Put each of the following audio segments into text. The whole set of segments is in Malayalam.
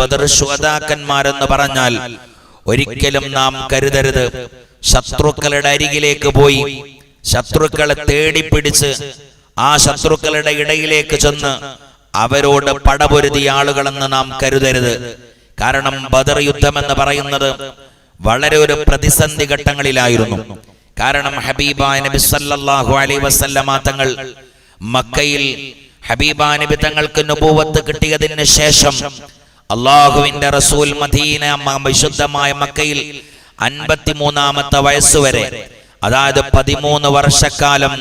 ബദർ ശുഹദാക്കന്മാരെന്ന് പറഞ്ഞാൽ ഒരിക്കലും നാം കരുതരുത് ശത്രുക്കളുടെ അരികിലേക്ക് പോയി ശത്രുക്കളെ തേടിപ്പിടിച്ച് ആ ശത്രുക്കളുടെ ഇടയിലേക്ക് ചെന്ന് അവരോട് പടപൊരുതിയ ആളുകളെന്ന് നാം കരുതരുത്. കാരണം ബദർ യുദ്ധം എന്ന് പറയുന്നത് വളരെ ഒരു പ്രതിസന്ധി ഘട്ടങ്ങളിലായിരുന്നു. കാരണം ഹബീബായ നബി സല്ലല്ലാഹു അലൈഹി വസല്ലമ തങ്ങൾ മക്കയിൽ ഹബീബായ നബി തങ്ങൾക്ക് നുബുവത്ത് കിട്ടിയതിന് ശേഷം അള്ളാഹുവിന്റെ റസൂൽ മദീന വിശുദ്ധമായ മക്കയിൽ 53-ാമത്തെ വയസ്സുവരെ, അതായത് 13 വർഷക്കാലം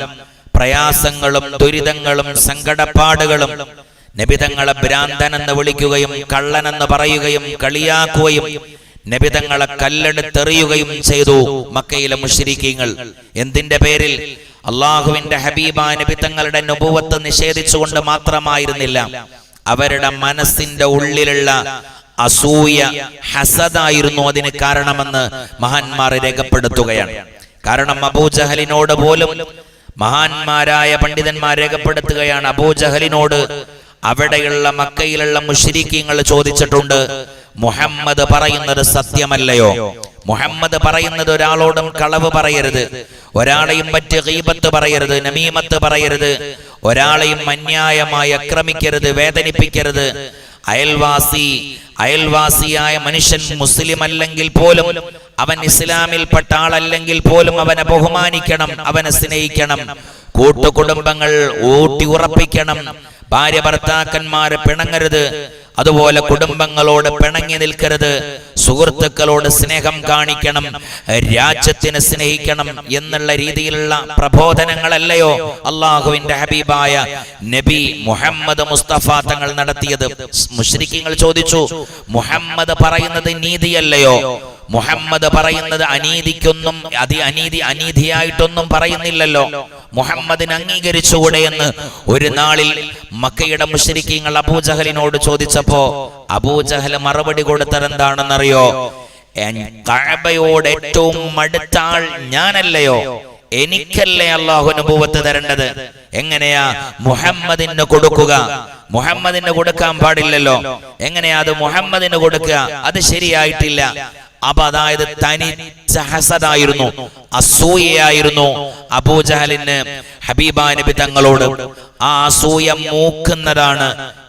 പ്രയാസങ്ങളും ദുരിതങ്ങളും സങ്കടപ്പാടുകളും, നബി തങ്ങളെ ഭ്രാന്തൻ എന്ന് വിളിക്കുകയും കള്ളനെന്ന് പറയുകയും കളിയാക്കുകയും നബി തങ്ങളെ കല്ലെടുത്തെറിയുകയും ചെയ്തു മക്കയിലെ മുശ്രിക്കീങ്ങൾ. എന്തിന്റെ പേരിൽ? അള്ളാഹുവിന്റെ ഹബീബായ നബി തങ്ങളുടെ നുബുവത്ത് നിഷേധിച്ചുകൊണ്ട് മാത്രമായിരുന്നില്ല, അവരുടെ മനസ്സിന്റെ ഉള്ളിലുള്ള അസൂയ, ഹസദായിരുന്നു അതിന് കാരണമെന്ന് മഹാന്മാർ രേഖപ്പെടുത്തുകയാണ്. കാരണം അബൂജഹലിനോട് പോലും മഹാന്മാരായ പണ്ഡിതന്മാർ രേഖപ്പെടുത്തുകയാണ്, അബൂജഹലിനോട് അവിടെയുള്ള മക്കയിലുള്ള മുശ്രിക്കീങ്ങൾ ചോദിച്ചിട്ടുണ്ട്, മുഹമ്മദ് പറയുന്നത് സത്യമല്ലയോ? മുഹമ്മദ് പറയുന്നത് ഒരാളോടും കളവ് പറയരുത്, ഒരാളെയും പറ്റി ഗീബത്ത് പറയരുത്, നമീമത്ത് പറയരുത്, ഒരാളെയും അന്യായമായി ആക്രമിക്കരുത്, വേദനിപ്പിക്കരുത്. അയൽവാസിയായ മനുഷ്യൻ മുസ്ലിം അല്ലെങ്കിൽ പോലും, അവൻ ഇസ്ലാമിൽപ്പെട്ട ആളല്ലെങ്കിൽ പോലും അവനെ ബഹുമാനിക്കണം, അവനെ സ്നേഹിക്കണം. കൂട്ടുകുടുംബങ്ങൾ ഊട്ടി ഉറപ്പിക്കണം. ഭാര്യ ഭർത്താക്കന്മാരെ പിണങ്ങരുത്, അതുപോലെ കുടുംബങ്ങളോട് പിണങ്ങി നിൽക്കരുത്. സുഹൃത്തുക്കളോട് സ്നേഹം കാണിക്കണം, രാജ്യത്തിനെ സ്നേഹിക്കണം എന്നുള്ള രീതിയിലുള്ള പ്രബോധനങ്ങളല്ലയോ അള്ളാഹുവിന്റെ ഹബീബായ നബി മുഹമ്മദ് മുസ്തഫ തങ്ങൾ നടത്തിയത്? മുശ്രിക്കീങ്ങൾ ചോദിച്ചു, മുഹമ്മദ് പറയുന്നത് നീതിയല്ലയോ? മുഹമ്മദ് പറയുന്നത് അനീതിക്കൊന്നും അനീതിയായിട്ടൊന്നും പറയുന്നില്ലല്ലോ, മുഹമ്മദിനെ അംഗീകരിച്ചുകൂടെ എന്ന് ഒരു നാളിൽ മക്കയുടെ മുശ്രിക്കീങ്ങൾ അബൂജഹലിനോട് ചോദിച്ചപ്പോ അബൂജഹൽ മറുപടി കൊടുത്തതെന്താണെന്നറിയോ? കഅബയോട് ഏറ്റവും അടുത്ത ആൾ ഞാനല്ലയോ? എനിക്കല്ലേ അല്ലാഹു നുബുവത്ത് തരേണ്ടത്? എങ്ങനെയാ മുഹമ്മദിന് കൊടുക്കുക? മുഹമ്മദിന് കൊടുക്കാൻ പാടില്ലല്ലോ. എങ്ങനെയാ അത് മുഹമ്മദിന് കൊടുക്കുക? അത് ശരിയായിട്ടില്ല. അപ്പൊ അതായത് തനിച്ച ഹസദായിരുന്നു, അസൂയയായിരുന്നു അബൂജഹലിന് ഹബീബായ നബി തങ്ങളോട്. ആ അസൂയ മൂക്കുന്നതാണ്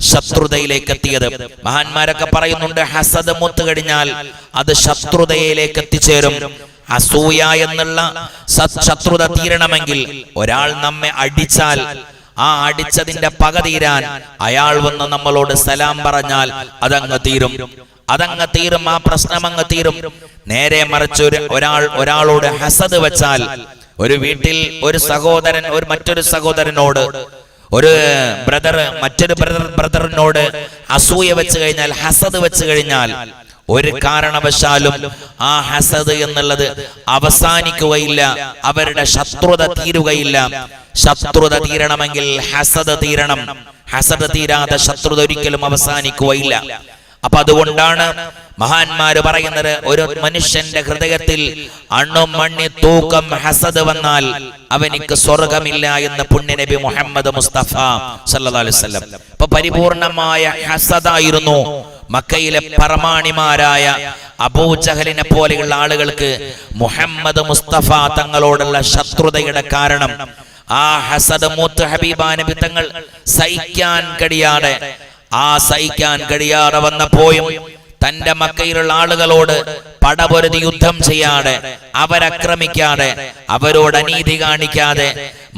ശത്രുതയിലേക്ക് എത്തിയത്. മഹാന്മാരൊക്കെ പറയുന്നുണ്ട്, ഹസദ് മൂത്ത് കഴിഞ്ഞാൽ അത് ശത്രുതയിലേക്ക് എത്തിച്ചേരും. അസൂയ എന്നുള്ള ശത്രുത തീരണമെങ്കിൽ ഒരാൾ നമ്മെ അടിച്ചാൽ ആ അടിച്ചതിന്റെ പക തീരാൻ അയാൾ വന്ന് നമ്മളോട് സലാം പറഞ്ഞാൽ അതങ്ങ് തീരും, അതങ്ങ് തീരും, ആ പ്രശ്നം അങ്ങ് തീരും. നേരെ മറിച്ച് ഒരാളോട് ഹസദ് വെച്ചാൽ, ഒരു വീട്ടിൽ ഒരു സഹോദരൻ മറ്റൊരു സഹോദരനോട്, ഒരു ബ്രദർ മറ്റൊരു ബ്രദറിനോട് അസൂയ വെച്ച് കഴിഞ്ഞാൽ, ഹസദ് വെച്ച് കഴിഞ്ഞാൽ ഒരു കാരണവശാലും ആ ഹസദ് എന്നുള്ളത് അവസാനിക്കുകയില്ല, അവരുടെ ശത്രുത തീരുകയില്ല. ശത്രുത തീരണമെങ്കിൽ ഹസദ് തീരണം. ഹസദ് തീരാതെ ശത്രുത ഒരിക്കലും അവസാനിക്കുകയില്ല. അപ്പൊ അതുകൊണ്ടാണ് മഹാന്മാര് പറയുന്നത്, ഒരു മനുഷ്യന്റെ ഹൃദയത്തിൽ അണുമണി തൂക്കം ഹസദ് വന്നാൽ അവനിക്ക് സ്വർഗമില്ല എന്ന് പുണ്യനബി മുഹമ്മദ് മുസ്തഫ സല്ലല്ലാഹു അലൈഹി വസല്ലം. അപ്പൊ പരിപൂർണമായ ഹസദായിരുന്നു മക്കയിലെ പരമാണിമാരായ അബൂജഹലിനെ പോലെയുള്ള ആളുകൾക്ക് മുഹമ്മദ് മുസ്തഫ തങ്ങളോടുള്ള ശത്രുതയുടെ കാരണം. ആ ഹസദ് മൂത്ത് ഹബീബായ നബി തങ്ങൾ സഹിക്കാൻ കഴിയാതെ വന്നപ്പോഴും തന്റെ മക്കയിലുള്ള ആളുകളോട് പടപൊരുതി യുദ്ധം ചെയ്യാതെ, അവരക്രമിക്കാതെ, അവരോട് അനീതി കാണിക്കാതെ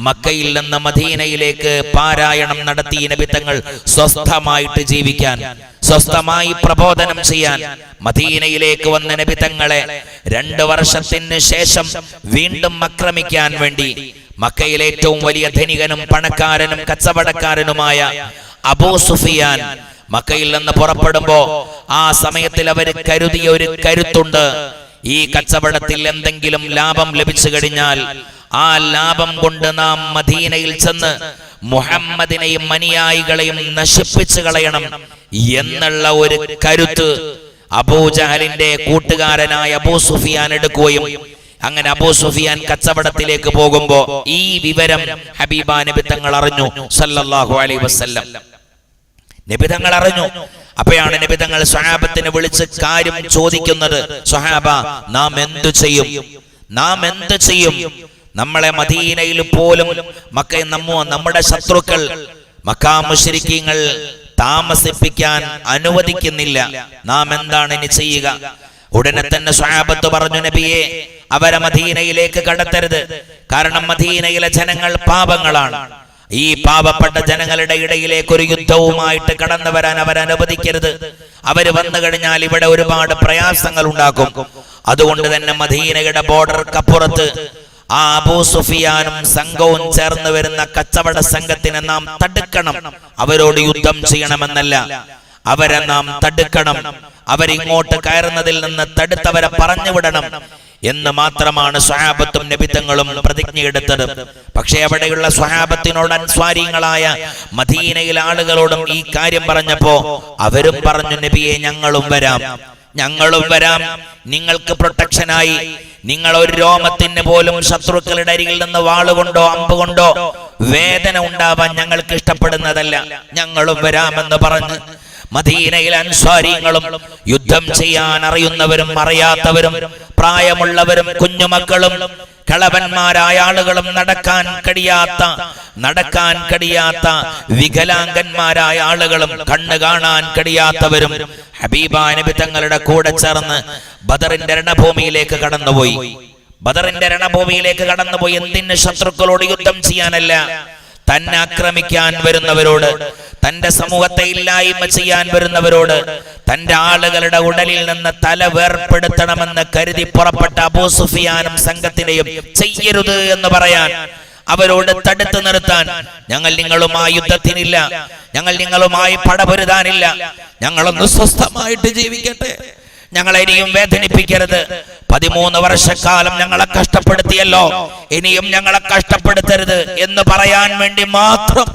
മക്കയിൽ നിന്ന് മദീനയിലേക്ക് പാരായണം നടത്തി നബി തങ്ങൾ സ്വസ്ഥമായിട്ട് ജീവിക്കാൻ, സ്വസ്ഥമായി പ്രബോധനം ചെയ്യാൻ മദീനയിലേക്ക് വന്ന നബി തങ്ങളെ 2 വർഷത്തിന് ശേഷം വീണ്ടും ആക്രമിക്കാൻ വേണ്ടി മക്കയിലെ ഏറ്റവും വലിയ ധനികനും പണക്കാരനും കച്ചവടക്കാരനുമായ അബൂ സുഫിയാൻ മക്കയിൽ നിന്ന് പുറപ്പെടുമ്പോ ആ സമയത്തിൽ അവർ കരുതിയ ഒരു കരുത്തുണ്ട്. ഈ കച്ചവടത്തിൽ എന്തെങ്കിലും ലാഭം ലഭിച്ചു കഴിഞ്ഞാൽ ആ ലാഭം കൊണ്ട് നാം മദീനയിൽ ചെന്ന് മുഹമ്മദിനെയും അനുയായികളെയും നശിപ്പിച്ചു കളയണം എന്നുള്ള ഒരു കരുത്ത് അബൂജഹലിന്റെ കൂട്ടുകാരനായ അബൂ സുഫിയാൻ എടുക്കുകയും, അങ്ങനെ അബൂ സുഫിയാൻ കച്ചവടത്തിലേക്ക് പോകുമ്പോ ഈ വിവരം ഹബീബ നബി തങ്ങൾ അറിഞ്ഞു സല്ലല്ലാഹു അലൈഹി വസല്ലം. നബി തങ്ങൾ അറിഞ്ഞു. അപ്പോഴാണ് നബി തങ്ങൾ സ്വഹാബത്തിനെ വിളിച്ച് കാര്യം ചോദിക്കുന്നത്. സ്വഹാബ, നാം എന്തു ചെയ്യും? നാം എന്ത് ചെയ്യും? നമ്മളെ മദീനയിൽ പോലും നമ്മുടെ ശത്രുക്കൾ മക്കാ മുശ്രിക്കീങ്ങൾ താമസിപ്പിക്കാൻ അനുവദിക്കുന്നില്ല. നാം എന്താണ് ഇനി ചെയ്യുക? ഉടനെ തന്നെ സ്വഹാബത്ത് പറഞ്ഞു, നബിയെ, അവരെ മദീനയിലേക്ക് കടത്തരുത്. കാരണം മദീനയിലെ ജനങ്ങൾ പാപങ്ങളാണ്. ഈ പാവപ്പെട്ട ജനങ്ങളുടെ ഇടയിലേക്ക് ഒരു യുദ്ധവുമായിട്ട് കടന്നു വരാൻ അവരനുവദിക്കരുത്. അവര് വന്നു കഴിഞ്ഞാൽ ഇവിടെ ഒരുപാട് പ്രയാസങ്ങൾ ഉണ്ടാക്കും. അതുകൊണ്ട് തന്നെ മദീനയുടെ ബോർഡർക്കപ്പുറത്ത് ആ അബൂ സുഫിയാനും സംഘവും ചേർന്ന് വരുന്ന കച്ചവട സംഘത്തിനെ നാം തടുക്കണം. അവരോട് യുദ്ധം ചെയ്യണമെന്നല്ല, അവരെ നാം തടുക്കണം. അവരിങ്ങോട്ട് കയറുന്നതിൽ നിന്ന് തടുത്തവരെ പറഞ്ഞുവിടണം എന്ന് മാത്രമാണ് സ്വഹാബത്തും നബിതങ്ങളും പ്രതിജ്ഞയെടുത്തത്. പക്ഷെ അവിടെയുള്ള സ്വഹാബത്തിനോട് അൻസ്വാരികളായ മദീനയിലെ ആളുകളോടും ഈ കാര്യം പറഞ്ഞപ്പോ അവരും പറഞ്ഞു, നബിയെ, ഞങ്ങളും വരാം. നിങ്ങൾക്ക് പ്രൊട്ടക്ഷനായി നിങ്ങൾ ഒരു രോമത്തിന് പോലും ശത്രുക്കളുടെ അരികിൽ നിന്ന് വാളുകൊണ്ടോ അമ്പുകൊണ്ടോ വേദന ഉണ്ടാവാൻ ഞങ്ങൾക്ക് ഇഷ്ടപ്പെടുന്നതല്ല. ഞങ്ങളും വരാമെന്ന് പറഞ്ഞ് മദീനയിലെ അൻസ്വാരികളും യുദ്ധം ചെയ്യാൻ അറിയുന്നവരും അറിയാത്തവരും പ്രായമുള്ളവരും കുഞ്ഞുമക്കളും കളവന്മാരായ ആളുകളും നടക്കാൻ കഴിയാത്ത വികലാംഗന്മാരായ ആളുകളും കണ്ണു കാണാൻ കഴിയാത്തവരും ഹബീബായ നബി തങ്ങളുടെ കൂടെ ചേർന്ന് ബദറിന്റെ രണഭൂമിയിലേക്ക് കടന്നുപോയി. എന്തിന്? ശത്രുക്കളോട് യുദ്ധം ചെയ്യാനല്ല, തന്നെ ആക്രമിക്കാൻ വരുന്നവരോട്, തന്റെ സമൂഹത്തെ ഇല്ലായ്മ ചെയ്യാൻ വരുന്നവരോട്, തന്റെ ആളുകളുടെ ഉടലിൽ നിന്ന് തല വേർപ്പെടുത്തണമെന്ന് കരുതി പുറപ്പെട്ട അബൂ സുഫിയാനും സംഘത്തിനെയും ചെയ്യരുത് എന്ന് പറയാൻ, അവരോട് തടുത്തു നിർത്താൻ. ഞങ്ങൾ നിങ്ങളുമായി യുദ്ധത്തിനില്ല, ഞങ്ങൾ നിങ്ങളുമായി പടപൊരുതാനില്ല, ഞങ്ങളൊന്ന് സ്വസ്ഥമായിട്ട് ജീവിക്കട്ടെ, ഞങ്ങളെ ഇനിയും വേദനിപ്പിക്കരുത്. 13 വർഷക്കാലം ഞങ്ങളെ കഷ്ടപ്പെടുത്തിയല്ലോ, ഇനിയും ഞങ്ങളെ കഷ്ടപ്പെടുത്തരുത് എന്ന് പറയാൻ വേണ്ടി മാത്രം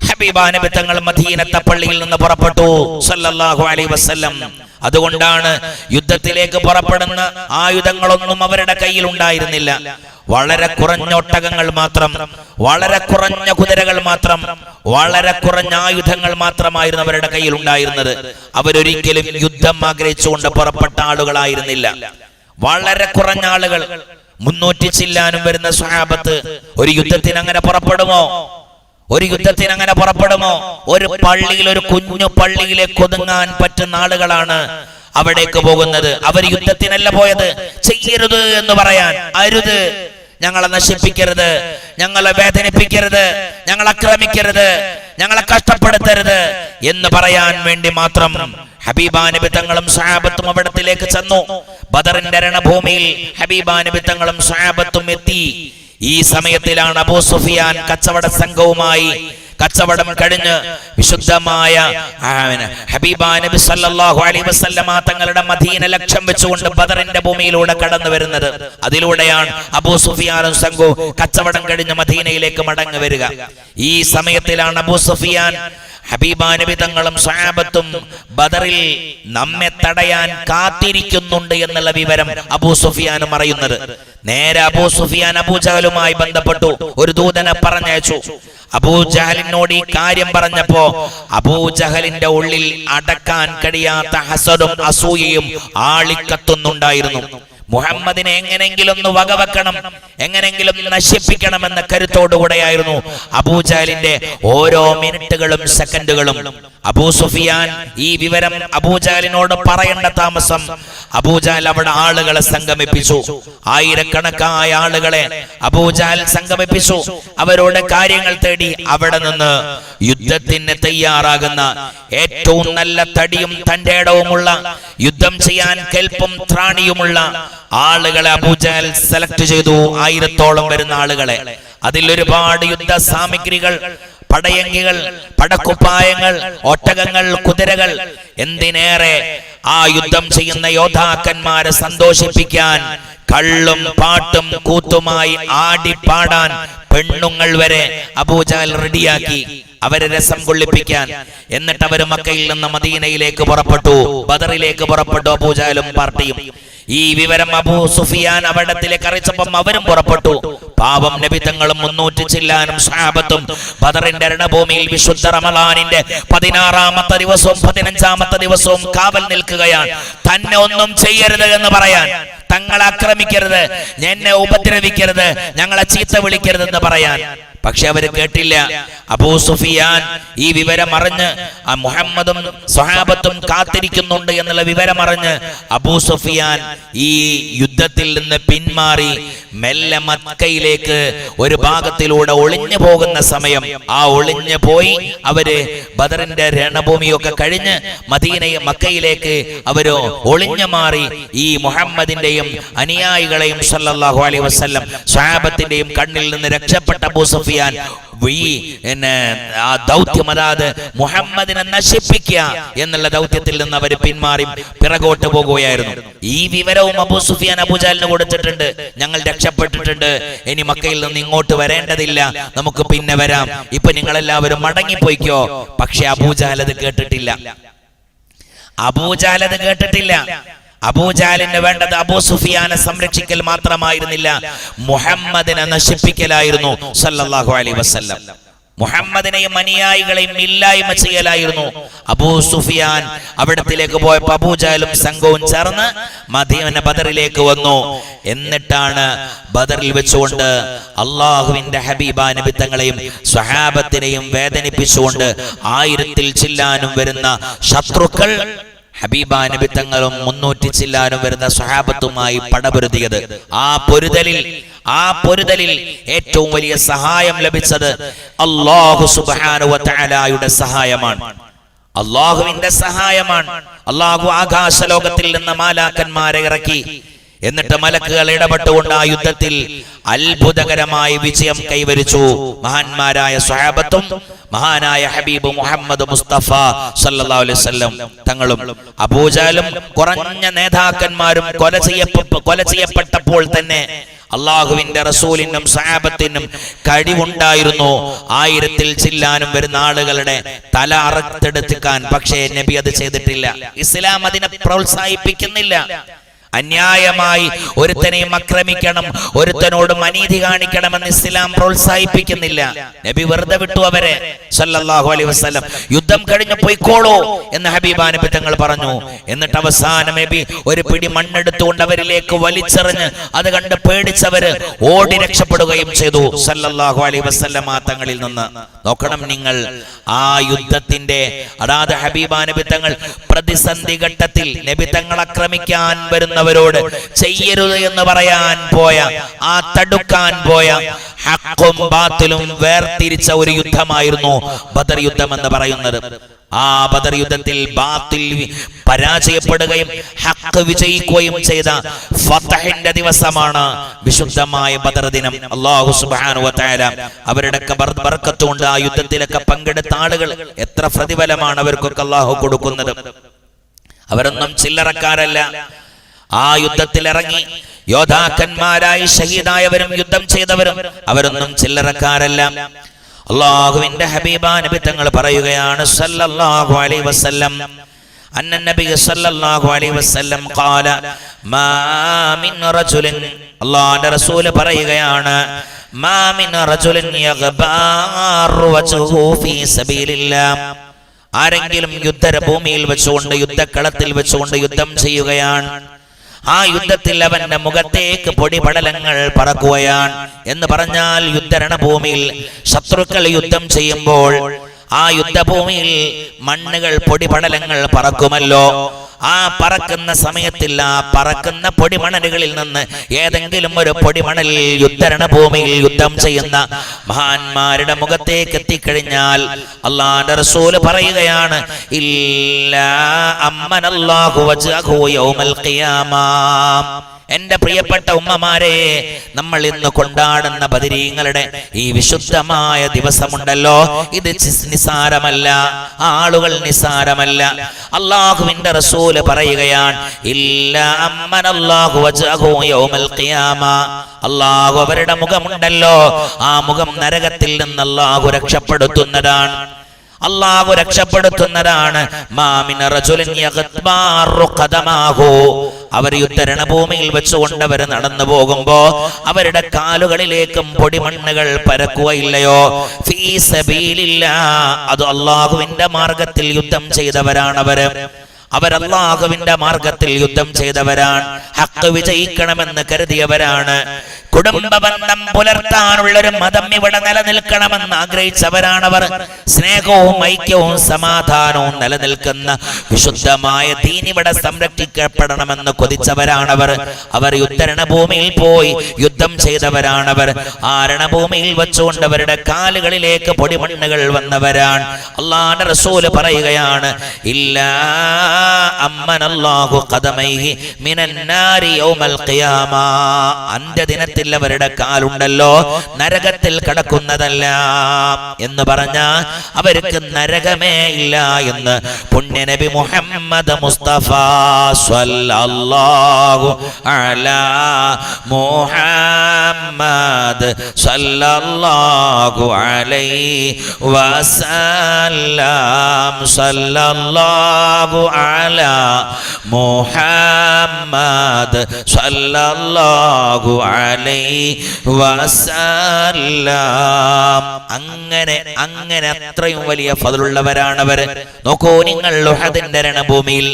ഹബീബായ നബി തങ്ങൾ മദീനത്തെ പള്ളിയിൽ നിന്ന് പുറപ്പെട്ടു സല്ലല്ലാഹു അലൈഹി വസല്ലം. അതുകൊണ്ടാണ് യുദ്ധത്തിലേക്ക് പുറപ്പെടുന്ന ആയുധങ്ങളൊന്നും അവരുടെ കയ്യിൽ ഉണ്ടായിരുന്നില്ല. വളരെ കുറഞ്ഞ ഒട്ടകങ്ങൾ മാത്രം, വളരെ കുറഞ്ഞ കുതിരകൾ മാത്രം, വളരെ കുറഞ്ഞ ആയുധങ്ങൾ മാത്രമായിരുന്നു അവരുടെ കയ്യിൽ ഉണ്ടായിരുന്നത്. അവരൊരിക്കലും യുദ്ധം ആഗ്രഹിച്ചുകൊണ്ട് പുറപ്പെട്ട ആളുകളായിരുന്നില്ല. വളരെ കുറഞ്ഞ ആളുകൾ, 300 ചില്ലാനും വരുന്ന സ്വഹാബത്ത് ഒരു യുദ്ധത്തിന് അങ്ങനെ പുറപ്പെടുമോ? ഒരു പള്ളിയിൽ, ഒരു കുഞ്ഞു പള്ളിയിലേക്ക് ഒതുങ്ങാൻ പറ്റുന്ന ആളുകളാണ് അവിടേക്ക് പോകുന്നത്. അവർ യുദ്ധത്തിനല്ല പോയത്. ചെയ്യരുത് എന്ന് പറയാൻ, അരുത്, ഞങ്ങളെ നശിപ്പിക്കരുത്, ഞങ്ങളെ വേദനിപ്പിക്കരുത്, ഞങ്ങളെ ആക്രമിക്കരുത്, ഞങ്ങളെ കഷ്ടപ്പെടുത്തരുത് എന്ന് പറയാൻ വേണ്ടി മാത്രം ഹബീബായ നബി തങ്ങളും സ്വഹാബത്തും അവിടത്തിലേക്ക് ചെന്നു. ബദറിന്റെ രണഭൂമിയിൽ ഹബീബായ നബി തങ്ങളും സ്വഹാബത്തും എത്തി. ഈ സമയത്തിലാണ് അബൂ സുഫിയാൻ കച്ചവട സംഘവുമായി കച്ചവടം കഴിഞ്ഞ് വിശുദ്ധമായ ഹബീബായ നബി സല്ലല്ലാഹു അലൈഹി വസല്ലമ തങ്ങളുടെ മദീന ലക്ഷ്യം വെച്ചുകൊണ്ട് ബദറിന്റെ ഭൂമിയിലൂടെ കടന്നു വരുന്നത്. അതിലൂടെയാണ് അബൂ സുഫിയാനും സംഘവും കച്ചവടം കഴിഞ്ഞ് മദീനയിലേക്ക് മടങ്ങി വരിക. ഈ സമയത്തിലാണ് അബൂ സുഫിയാൻ ഹബീബായ നബി തങ്ങളും സ്വഹാബത്തും ബദറിൽ നമ്മെ തടയാൻ കാത്തിരിക്കുന്നുണ്ട് എന്നുള്ള വിവരം അബൂ സുഫിയാനും അറിയുന്നത്. നേരെ അബൂ സുഫിയാൻ അബൂജഹലുമായി ബന്ധപ്പെട്ടു, ഒരു ദൂതനെ പറഞ്ഞയച്ചു. അബൂജഹലിനോട് ഈ കാര്യം പറഞ്ഞപ്പോ അബൂജഹലിന്റെ ഉള്ളിൽ അടക്കാൻ കഴിയാത്ത ഹസദും അസൂയയും ആളിക്കത്തുന്നുണ്ടായിരുന്നു. മുഹമ്മദിനെ എങ്ങനെങ്കിലും ഒന്ന് വകവെക്കണം, എങ്ങനെങ്കിലും നശിപ്പിക്കണമെന്ന കരുത്തോടുകൂടെയായിരുന്നു അബൂജഹലിന്റെ ഓരോ മിനിറ്റുകളും സെക്കൻഡുകളും. അബൂ സുഫിയാൻ ഈ വിവരം അബൂജഹലിനോട് പറയേണ്ട താമസം അബൂജഹൽ അവിടെ ആളുകളെ സംഗമിപ്പിച്ചു. ആയിരക്കണക്കായ ആളുകളെ അബൂജഹൽ സംഗമിപ്പിച്ചു. അവരോട് കാര്യങ്ങൾ തേടി. അവിടെ നിന്ന് യുദ്ധത്തിന് തയ്യാറാകുന്ന ഏറ്റവും നല്ല തടിയും തന്റെ ഇടവുമുള്ള, യുദ്ധം ചെയ്യാൻ കെൽപ്പും ത്രാണിയുമുള്ള ആളുകളെ അബൂജഹൽ സെലക്ട് ചെയ്തു. 1000-ഓളം വരുന്ന ആളുകളെ. അതിൽ ഒരുപാട് യുദ്ധ സാമഗ്രികൾ, പടയങ്കികൾ, പടക്കുപ്പായങ്ങൾ, ഒട്ടകങ്ങൾ, കുതിരകൾ, എന്തിനേറെ ആ യുദ്ധം ചെയ്യുന്ന യോദ്ധാക്കന്മാരെ സന്തോഷിപ്പിക്കാൻ കള്ളും പാട്ടും കൂത്തുമായി ആടിപ്പാടാൻ പെണ്ണുങ്ങൾ വരെ അബൂജഹൽ റെഡിയാക്കി. അവരെ രസം കൊള്ളിപ്പിക്കാൻ. എന്നിട്ട് അവർ മക്കയിൽ നിന്ന് മദീനയിലേക്ക് പുറപ്പെട്ടു, ബദറിലേക്ക് പുറപ്പെട്ടു അബൂജഹലും പാർട്ടിയും. ഈ വിവരം അബൂ സുഫിയാൻ അവിടത്തിലേക്ക് അറിയിച്ചപ്പം അവരും പുറപ്പെട്ടു. പാവം നബി തങ്ങളും 300 ചില്ലാനും സ്വഹാബത്തും ബദറിന്റെ രണഭൂമിയിൽ വിശുദ്ധ റമളാനിന്റെ 16-ാമത്തെ ദിവസവും 15-ാമത്തെ ദിവസവും കാവൽ നിൽക്കുകയാണ്. തന്നെ ഒന്നും ചെയ്യരുത് എന്ന് പറയാൻ, തങ്ങളെ ആക്രമിക്കരുത്, എന്നെ ഉപദ്രവിക്കരുത്, ഞങ്ങളെ ചീത്ത വിളിക്കരുതെന്ന് പറയാൻ. പക്ഷെ അവര് കേട്ടില്ല. അബൂ സുഫിയാൻ ഈ വിവരം അറിഞ്ഞ് മുഹമ്മദും സ്വഹാബത്തും കാത്തിരിക്കുന്നുണ്ട് എന്നുള്ള വിവരം അറിഞ്ഞ് അബൂ സുഫിയാൻ ഈ യുദ്ധത്തിൽ നിന്ന് പിന്മാറി മെല്ലെ മക്കയിലേക്ക് ഒരു ഭാഗത്തിലൂടെ ഒളിഞ്ഞു പോകുന്ന സമയം, ആ ഒളിഞ്ഞു പോയി അവര് ബദറിന്റെ രണഭൂമിയൊക്കെ കഴിഞ്ഞ് മക്കയിലേക്ക് അവര് ഒളിഞ്ഞു മാറി. ഈ മുഹമ്മദിന്റെയും അനുയായികളെയും സല്ലല്ലാഹു അലൈഹി വസല്ലം സ്വഹാബത്തിന്റെയും കണ്ണിൽ നിന്ന് രക്ഷപ്പെട്ട അബൂ സുഫിയാൻ ആ ദൗത്യം, അതായത് മുഹമ്മദിനെ നശിപ്പിക്കുക എന്നുള്ള ദൗത്യത്തിൽ നിന്ന് അവർ പിന്മാറി പിറകോട്ട് പോകുകയായിരുന്നു. ഈ വിവരവും അബൂ സുഫിയാൻ അബൂജഹലിന് കൊടുത്തിട്ടുണ്ട്. ഞങ്ങൾ രക്ഷപ്പെട്ടിട്ടുണ്ട്, ഇനി മക്കയിൽ നിന്ന് ഇങ്ങോട്ട് വരേണ്ടതില്ല, നമുക്ക് പിന്നെ വരാം, ഇപ്പൊ നിങ്ങളെല്ലാവരും മടങ്ങിപ്പോയിക്കോ. പക്ഷെ അബൂജഹൽ അത് കേട്ടിട്ടില്ല. അബൂജഹലിന് വേണ്ടത് അബൂ സുഫിയാനെ സംരക്ഷിക്കൽ മാത്രമായിരുന്നില്ല, മുഹമ്മദിനെ നശിപ്പിക്കലായിരുന്നു സല്ലല്ലാഹു അലൈഹി വസല്ലം. മുഹമ്മദിനെയും അനുയായികളെയും ഇല്ലായ്മ ചെയ്യലായിരുന്നു. അബൂ സുഫിയാൻ അവിടത്തിലേക്ക് പോയപ്പോൾ അബൂജഹലും സംഘവും ചേർന്ന് മദീന ബദറിലേക്ക് വന്നു. എന്നിട്ടാണ് ബദറിൽ വെച്ചുകൊണ്ട് അള്ളാഹുവിന്റെ ഹബീബാ നബി തങ്ങളെയും സ്വഹാബത്തിനെയും വേദനിപ്പിച്ചുകൊണ്ട് 1000-ൽ ചില്ലാനും വരുന്ന ശത്രുക്കൾ ഹബീബാ നബി തങ്ങളും 300 ചില്ലാനും വരുന്ന സ്വഹാബത്തുമായി പടപൊരുതിയത്. ആ പൊരുതലിൽ ഏറ്റവും വലിയ സഹായം ലഭിച്ചത് അല്ലാഹു സുബ്ഹാനഹു വ തആലയുടെ സഹായമാണ്, അല്ലാഹുവിന്റെ സഹായമാണ്. അല്ലാഹു ആകാശലോകത്തിൽ നിന്ന് മാലാക്കന്മാരെ ഇറക്കി. എന്നിട്ട് മലക്കുകൾ ഇടപെട്ടുകൊണ്ട് ആ യുദ്ധത്തിൽ അത്ഭുതകരമായ വിജയം കൈവരിച്ചു. മഹാന്മാരായ സ്വഹാബത്തും മഹാനായ ഹബീബ് മുഹമ്മദ് മുസ്തഫ സല്ലല്ലാഹു അലൈഹി വസല്ലം തങ്ങളും അബൂജഹലും കുറഞ്ഞ നേതാക്കന്മാരും കൊല ചെയ്യപ്പെട്ടപ്പോൾ തന്നെ അള്ളാഹുവിന്റെ റസൂലിനും സഹാബത്തിനും കഴിവുണ്ടായിരുന്നു 1000-ൽ ചില്ലാനും വരുന്ന ആളുകളുടെ തല അറുത്തെടുക്കാൻ. പക്ഷേ നബി അത് ചെയ്തിട്ടില്ല. ഇസ്ലാം അതിനെ പ്രോത്സാഹിപ്പിക്കുന്നില്ല. അന്യായമായി ഒരുത്തനെയും ആക്രമിക്കണം, ഒരുത്തനോടും അനീതി കാണിക്കണമെന്ന് ഇസ്ലാം പ്രോത്സാഹിപ്പിക്കുന്നില്ല. നബി വെറുതെ വിട്ടു അവരെ സല്ലല്ലാഹു അലൈഹി വസല്ലം. യുദ്ധം കഴിഞ്ഞു പോയിക്കോളൂ എന്ന് ഹബീബാ നബി തങ്ങൾ പറഞ്ഞു. എന്നിട്ട് അവസാനം നബി ഒരു പിടി മണ്ണെടുത്തുകൊണ്ട് അവരിലേക്ക് വലിച്ചെറിഞ്ഞ് അത് കണ്ട് പേടിച്ചവര് ഓടി രക്ഷപ്പെടുകയും ചെയ്തു സല്ലല്ലാഹു അലൈഹി വസല്ലം തങ്ങളിൽ നിന്ന്. നോക്കണം നിങ്ങൾ, ആ യുദ്ധത്തിന്റെ അതായത് ഹബീബാ നബി തങ്ങൾ പ്രതിസന്ധി ഘട്ടത്തിൽ നബി തങ്ങൾ ആക്രമിക്കാൻ വരുന്നവരോട് ചെയ്യരുത് എന്ന് പറയാൻ പോയ, ആ തടുക്കാൻ പോയ, ഹഖും ബാത്തിലും വേർതിരിച്ച ഒരു യുദ്ധമായിരുന്നു ബദർ യുദ്ധം എന്ന് പറയുന്നത്. ആ ബദർ യുദ്ധത്തിൽ ബാത്തിൽ പരാജയപ്പെടുകയും ഹഖ് വിജയിക്കുകയും ചെയ്ത ഫതഹിന്റെ ദിവസമാണ് വിശുദ്ധമായ ബദർ ദിനം. അല്ലാഹു സുബ്ഹാനഹു വ തആല അവരുടെ ബർക്കത്ത് കൊണ്ട് ആ യുദ്ധത്തിലൊക്കെ പങ്കെടുത്ത ആളുകൾ എത്ര പ്രതിഫലമാണ് അവർക്കൊക്കെ അല്ലാഹു കൊടുക്കുന്നത്. അവരൊന്നും ചില്ലറക്കാരല്ല. ആ യുദ്ധത്തിൽ ഇറങ്ങി യോദ്ധാക്കന്മാരായി ഷഹീദായവരും യുദ്ധം ചെയ്തവരും അവരൊന്നും ചില്ലറക്കാരല്ല. അല്ലാഹുവിന്റെ ഹബീബാ നബി തങ്ങൾ പറയുകയാണ് സല്ലല്ലാഹു അലൈഹി വസല്ലം, അന്ന നബി സല്ലല്ലാഹു അലൈഹി വസല്ലം ഖാല മാ മിൻ റജുലിൻ, അല്ലാഹുവിന്റെ റസൂൽ പറയുകയാണ്, മാ മിൻ റജുലിൻ യഗ്ബാറു വജ്ഹു ഫീ സബീലില്ലാഹ്, ആരെങ്കിലും യുദ്ധഭൂമിയിൽ വെച്ചുകൊണ്ട് യുദ്ധക്കളത്തിൽ വെച്ചുകൊണ്ട് യുദ്ധം ചെയ്യുകയാണ്, ആ യുദ്ധത്തിൽ അവന്റെ മുഖത്തേക്ക് പൊടിപടലങ്ങൾ പറക്കുകയാണ് എന്ന് പറഞ്ഞാൽ യുദ്ധരണഭൂമിയിൽ ശത്രുക്കൾ യുദ്ധം ചെയ്യുമ്പോൾ ആ യുദ്ധഭൂമിയിൽ മണ്ണുകൾ പൊടിപടലങ്ങൾ പറക്കുമല്ലോ. ആ പറക്കുന്ന സമയത്തിൽ ആ പറക്കുന്ന പൊടിമണലുകളിൽ നിന്ന് ഏതെങ്കിലും ഒരു പൊടിമണൽ യുദ്ധരണഭൂമിയിൽ യുദ്ധം ചെയ്യുന്ന മഹാന്മാരുടെ മുഖത്തേക്ക് എത്തിക്കഴിഞ്ഞാൽ അല്ലാഹുവിന്റെ റസൂൽ പറയുകയാണ്, ഇല്ലാ അമ്മനല്ലാഹു വജ്ഹഹു യൗമൽ ഖിയാമ, എന്റെ പ്രിയപ്പെട്ട ഉമ്മമാരെ, നമ്മൾ ഇന്ന് കൊണ്ടാടുന്ന ബദരീങ്ങളുടെ ഈ വിശുദ്ധമായ ദിവസമുണ്ടല്ലോ, ഇത് നിസാരമല്ല, ആളുകൾ നിസാരമല്ല. അല്ലാഹുവിന്റെ റസൂല് പറയുകയാണ്, ഇല്ലാ അമ്മനല്ലാഹു വജഹു യൗമൽ ഖിയാമ. അല്ലാഹു അവരുടെ മുഖമുണ്ടല്ലോ, ആ മുഖം നരകത്തിൽ നിന്ന് അല്ലാഹു രക്ഷപ്പെടുത്തുന്നതാണ്. അല്ലാഹു രക്ഷപ്പെടുത്തുന്നതാണ്. അവർ യുദ്ധരണ ഭൂമിയിൽ വെച്ചുകൊണ്ട് അവർ നടന്നു പോകുമ്പോ അവരുടെ കാലുകളിലേക്കും പൊടിമണ്ണുകൾ പരക്കുകയില്ലയോ. ഫീ സബീലില്ലാഹ്, അത് അല്ലാഹുവിന്റെ മാർഗത്തിൽ യുദ്ധം ചെയ്തവരാണവര്. അവരല്ലാഹുവിന്റെ മാർഗത്തിൽ യുദ്ധം ചെയ്തവരാണ്. ഹക്ക് വിജയിക്കണമെന്ന് കരുതിയവരാണ്. കുടുംബ ബന്ധം പുലർത്താനുള്ളൊരു മതം ഇവിടെ നിലനിൽക്കണമെന്ന് ആഗ്രഹിച്ചവരാണവർ. സ്നേഹവും ഐക്യവും സമാധാനവും നിലനിൽക്കുന്ന വിശുദ്ധമായ ദീൻ ഇവിടെ സംരക്ഷിക്കപ്പെടണമെന്ന് കൊതിച്ചവരാണവർ. അവർ യുദ്ധരണഭൂമിയിൽ പോയി യുദ്ധം ചെയ്തവരാണവർ. ആ രണഭൂമിയിൽ വെച്ചുകൊണ്ട് അവരുടെ കാലുകളിലേക്ക് പൊടിമണ്ണുകൾ വന്നവരാണ്. അല്ലാഹുവിന്റെ റസൂല് പറയുകയാണ്, ഇല്ലാ അമ്മനല്ലാഹു ഖദമൈഹി മിനന്നാരി യൗമൽ ഖിയാമ. അന്ത്യദിനത്തിൽ അവരുടെ കാലുണ്ടല്ലോ നരകത്തിൽ കടക്കുന്നതല്ല എന്ന് പറഞ്ഞ അവർക്ക് നരകമേ ഇല്ല എന്ന് പുണ്യനബി മുഹമ്മദ് മുസ്തഫ സ്വല്ലല്ലാഹു അലാ മുഹമ്മദ് സ്വല്ലല്ലാഹു അലൈഹി വസല്ലം. സ്വല്ലല്ലാഹു അലാ മുഹമ്മദ് സ്വല്ലല്ലാഹു അലൈഹി വസല്ലം. അങ്ങനെ അത്രയും വലിയ ഫദ്ലുള്ളവരാണവർ. നോക്കൂ നിങ്ങൾ, ഉഹദിന്റെ രണഭൂമിയിൽ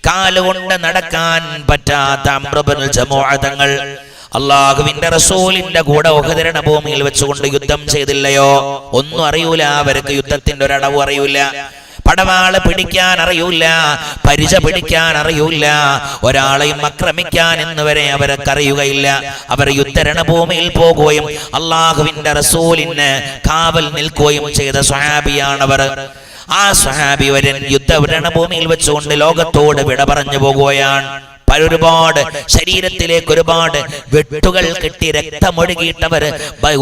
കാലുകൊണ്ട് നടക്കാൻ പറ്റാത്ത അംർ ഇബ്നുൽ ജമൂഅ തങ്ങൾ അല്ലാഹുവിന്റെ റസൂലിന്റെ കൂടെ ഉഹദ് രണഭൂമിയിൽ വെച്ചുകൊണ്ട് യുദ്ധം ചെയ്തില്ലയോ? ഒന്നും അറിയൂല അവർക്ക്, യുദ്ധത്തിന്റെ ഒരടവ് അറിയൂല, പടവാള് പിടിക്കാൻ അറിയൂല, പരിച പിടിക്കാൻ അറിയൂല, ഒരാളെയും ആക്രമിക്കാൻ എന്നുവരെ അവരറിയുകയില്ല. അവർ യുദ്ധരണഭൂമിയിൽ പോകുകയും അല്ലാഹുവിന്റെ റസൂലിന് കാവൽ നിൽക്കുകയും ചെയ്ത സ്വഹാബിയാണവർ. ആ സ്വഹാബി വരൻ യുദ്ധരണഭൂമിയിൽ വെച്ചുകൊണ്ട് ലോകത്തോട് വിട പറഞ്ഞു പോകുകയാണ്. ഒരുപാട് ശരീരത്തിലേക്ക് ഒരുപാട് വെട്ടുകൾ കിട്ടി രക്തമൊഴുകിയിട്ടവർ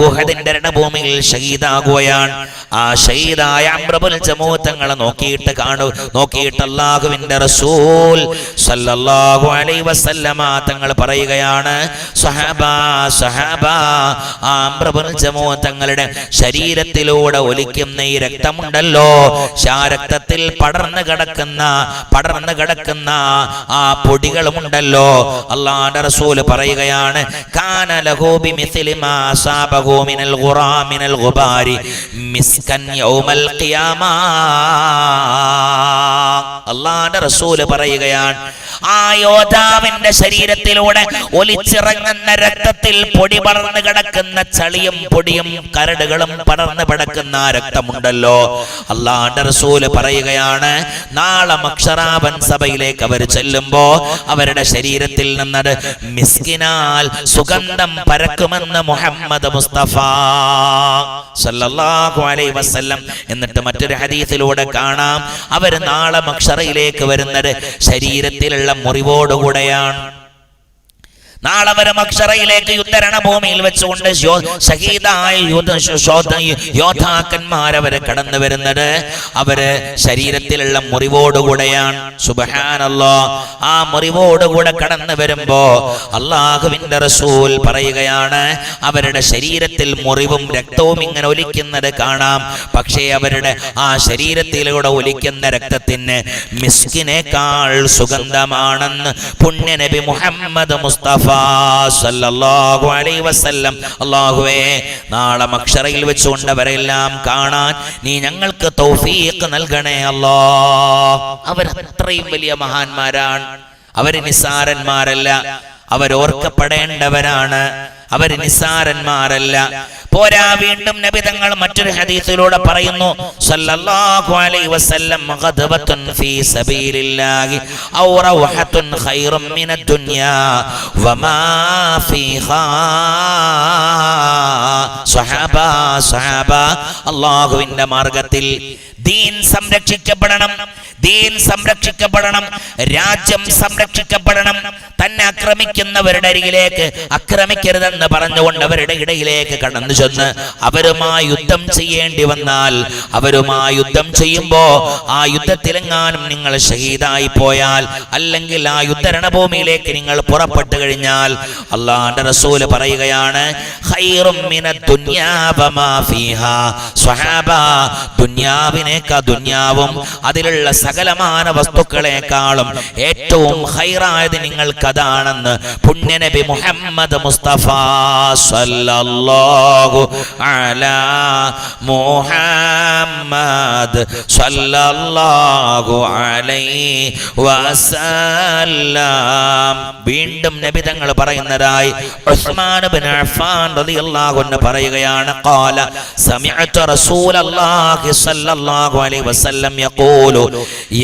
ഉഹദിന്റെ രണഭൂമിയിൽ ഷഹീദാകുകയാണ്. ആ ഷഹീദായ അംർ ഇബ്നുൽ ജമൂഅ തങ്ങളെ നോക്കിയിട്ട് അല്ലാഹുവിന്റെ റസൂൽ സല്ലല്ലാഹു അലൈഹി വസല്ലമ തങ്ങൾ പറയുകയാണ്, സ്വഹാബാ ആ അംർ ഇബ്നുൽ ജമൂഅ തങ്ങളുടെ ശരീരത്തിലൂടെ ഒലിക്കുന്ന ഈ രക്തമുണ്ടല്ലോ, ആ രക്തത്തിൽ പടർന്നു കിടക്കുന്ന ആ പൊടികളും ണ്ടല്ലോ, അല്ലാഹുവിന്റെ റസൂൽ പറയുകയാണ്, കാന ലഹു ബിമിസ്ലി മാ അസാബഹു മിനൽ ഖുറാമിനൽ ഖുബാരി മിസ്കൻ യൗമൽ ഖിയാമ. അല്ലാഹുവിന്റെ റസൂൽ പറയുകയാണ്, ആ യോദ്ധാവിന്റെ ശരീരത്തിലൂടെ ഒലിച്ചിറങ്ങുന്ന രക്തത്തിൽ പൊടി പടർന്നു കിടക്കുന്ന ചളിയും പൊടിയും കരടുകളും പടർന്നു കിടക്കുന്ന രക്തമുണ്ടല്ലോ, അല്ലാഹുവിന്റെ റസൂൽ പറയുകയാണ്, നാളെ മഹ്ശറാബൻ സഭയിലേക്ക് അവർ ചെല്ലുമ്പോ അവരുടെ ശരീരത്തിൽ നിന്നത് മിസ്കിനാൽ സുഗന്ധം പരക്കുമെന്ന് മുഹമ്മദ് മുസ്തഫ സല്ലല്ലാഹു അലൈഹി വസല്ലം. എന്നിട്ട് മറ്റൊരു ഹദീസിലൂടെ കാണാം, അവർ നാളെ മഹ്ശറയിലേക്ക് വരുന്നത് ശരീരത്തിലുള്ള മുറിവോടുകൂടെയാണ്. നാളെ വരെ മഹ്ശറയിലേക്ക് യുദ്ധരണഭൂമിയിൽ വെച്ചുകൊണ്ട് ഷഹീദായ യോദ്ധാക്കന്മാരവര് കടന്നു വരുന്നത് അവര് ശരീരത്തിലുള്ള മുറിവോടുകൂടെയാണ്. സുബ്ഹാനല്ലാഹ്, ആ മുറിവോടുകൂടെ കടന്നു വരുമ്പോ അല്ലാഹുവിന്റെ റസൂൽ പറയുകയാണ്, അവരുടെ ശരീരത്തിൽ മുറിവും രക്തവും ഇങ്ങനെ ഒലിക്കുന്നത് കാണാം. പക്ഷേ അവരുടെ ആ ശരീരത്തിലൂടെ ഒലിക്കുന്ന രക്തത്തിന് മിസ്കിനേക്കാൾ സുഗന്ധമാണെന്ന് പുണ്യനബി മുഹമ്മദ് മുസ്തഫ സല്ലല്ലാഹു അലൈഹി വസല്ലം. അല്ലാഹുവേ, നാളെ മഹ്ശറയിൽ വെച്ചുകൊണ്ട് അവരെല്ലാം കാണാൻ നീ ഞങ്ങൾക്ക് തൗഫീഖ് നൽകണേ അല്ലാഹ്. അവർ അത്രയും വലിയ മഹാന്മാരാണ്. അവര് നിസാരന്മാരല്ല, അവരോർക്കപ്പെടേണ്ടവരാണ്. അവർ നിസാരന്മാരല്ല. പോരാ, വീണ്ടും നബി തങ്ങൾ മറ്റൊരു ഹദീസിലൂടെ പറയുന്നു, സല്ലല്ലാഹു അലൈഹി വസല്ലം, ഗദവത്തുൻ ഫീ സബീലില്ലാഹി ഔ റൗഹത്തുൻ ഖൈറും മിനദ് ദുനിയാ വമാ ഫീഹാ. സ്വഹാബ, അല്ലാഹുവിന്റെ മാർഗത്തിൽ ദീൻ സംരക്ഷിക്കപ്പെടണം, ദീൻ സംരക്ഷിക്കപ്പെടണം, രാജ്യം സംരക്ഷിക്കപ്പെടണം. തന്നെ ആക്രമിക്കുന്നവരുടെ അരികിലേക്ക് ആക്രമിക്കരുതെന്ന് പറഞ്ഞുകൊണ്ട് അവരുടെ ഇടയിലേക്ക് കടന്നു ചെന്ന് അവരുമായി യുദ്ധം ചെയ്യേണ്ടി വന്നാൽ, അവരുമായി യുദ്ധം ചെയ്യുമ്പോ ആ യുദ്ധത്തിലെങ്ങാനും നിങ്ങൾ ഷഹീദായി പോയാൽ, അല്ലെങ്കിൽ ആ യുദ്ധരണഭൂമിയിലേക്ക് നിങ്ങൾ പുറപ്പെട്ടു കഴിഞ്ഞാൽ, അള്ളാഹുവിന്റെ റസൂൽ പറയുകയാണ്, ഖൈറും മിനദ് ദുനിയാ വമാ ഫീഹാ. സ്വഹാബ, ദുനിയാവിനേക്കാൾ, ദുനിയാവും അതിലുള്ള സകലമാന വസ്തുക്കളെക്കാളും ഏറ്റവും ഖൈറായത് നിങ്ങൾക്കതാണെന്ന് പുണ്യനബി മുഹമ്മദ് മുസ്തഫ സല്ലല്ലാഹു അലാ മുഹമ്മദ് സല്ലല്ലാഹു അലൈഹി വസല്ലം. വീണ്ടും നബി തങ്ങൾ പറയുന്നതായി ഉസ്മാൻ ഇബ്നു അഫ്ഫാൻ റളിയല്ലാഹു അൻഹു പറയുകയാണ്, ഖാല സമിഅതു റസൂലല്ലാഹി സല്ലല്ലാഹു അലൈഹി വസല്ലം യഖൂലു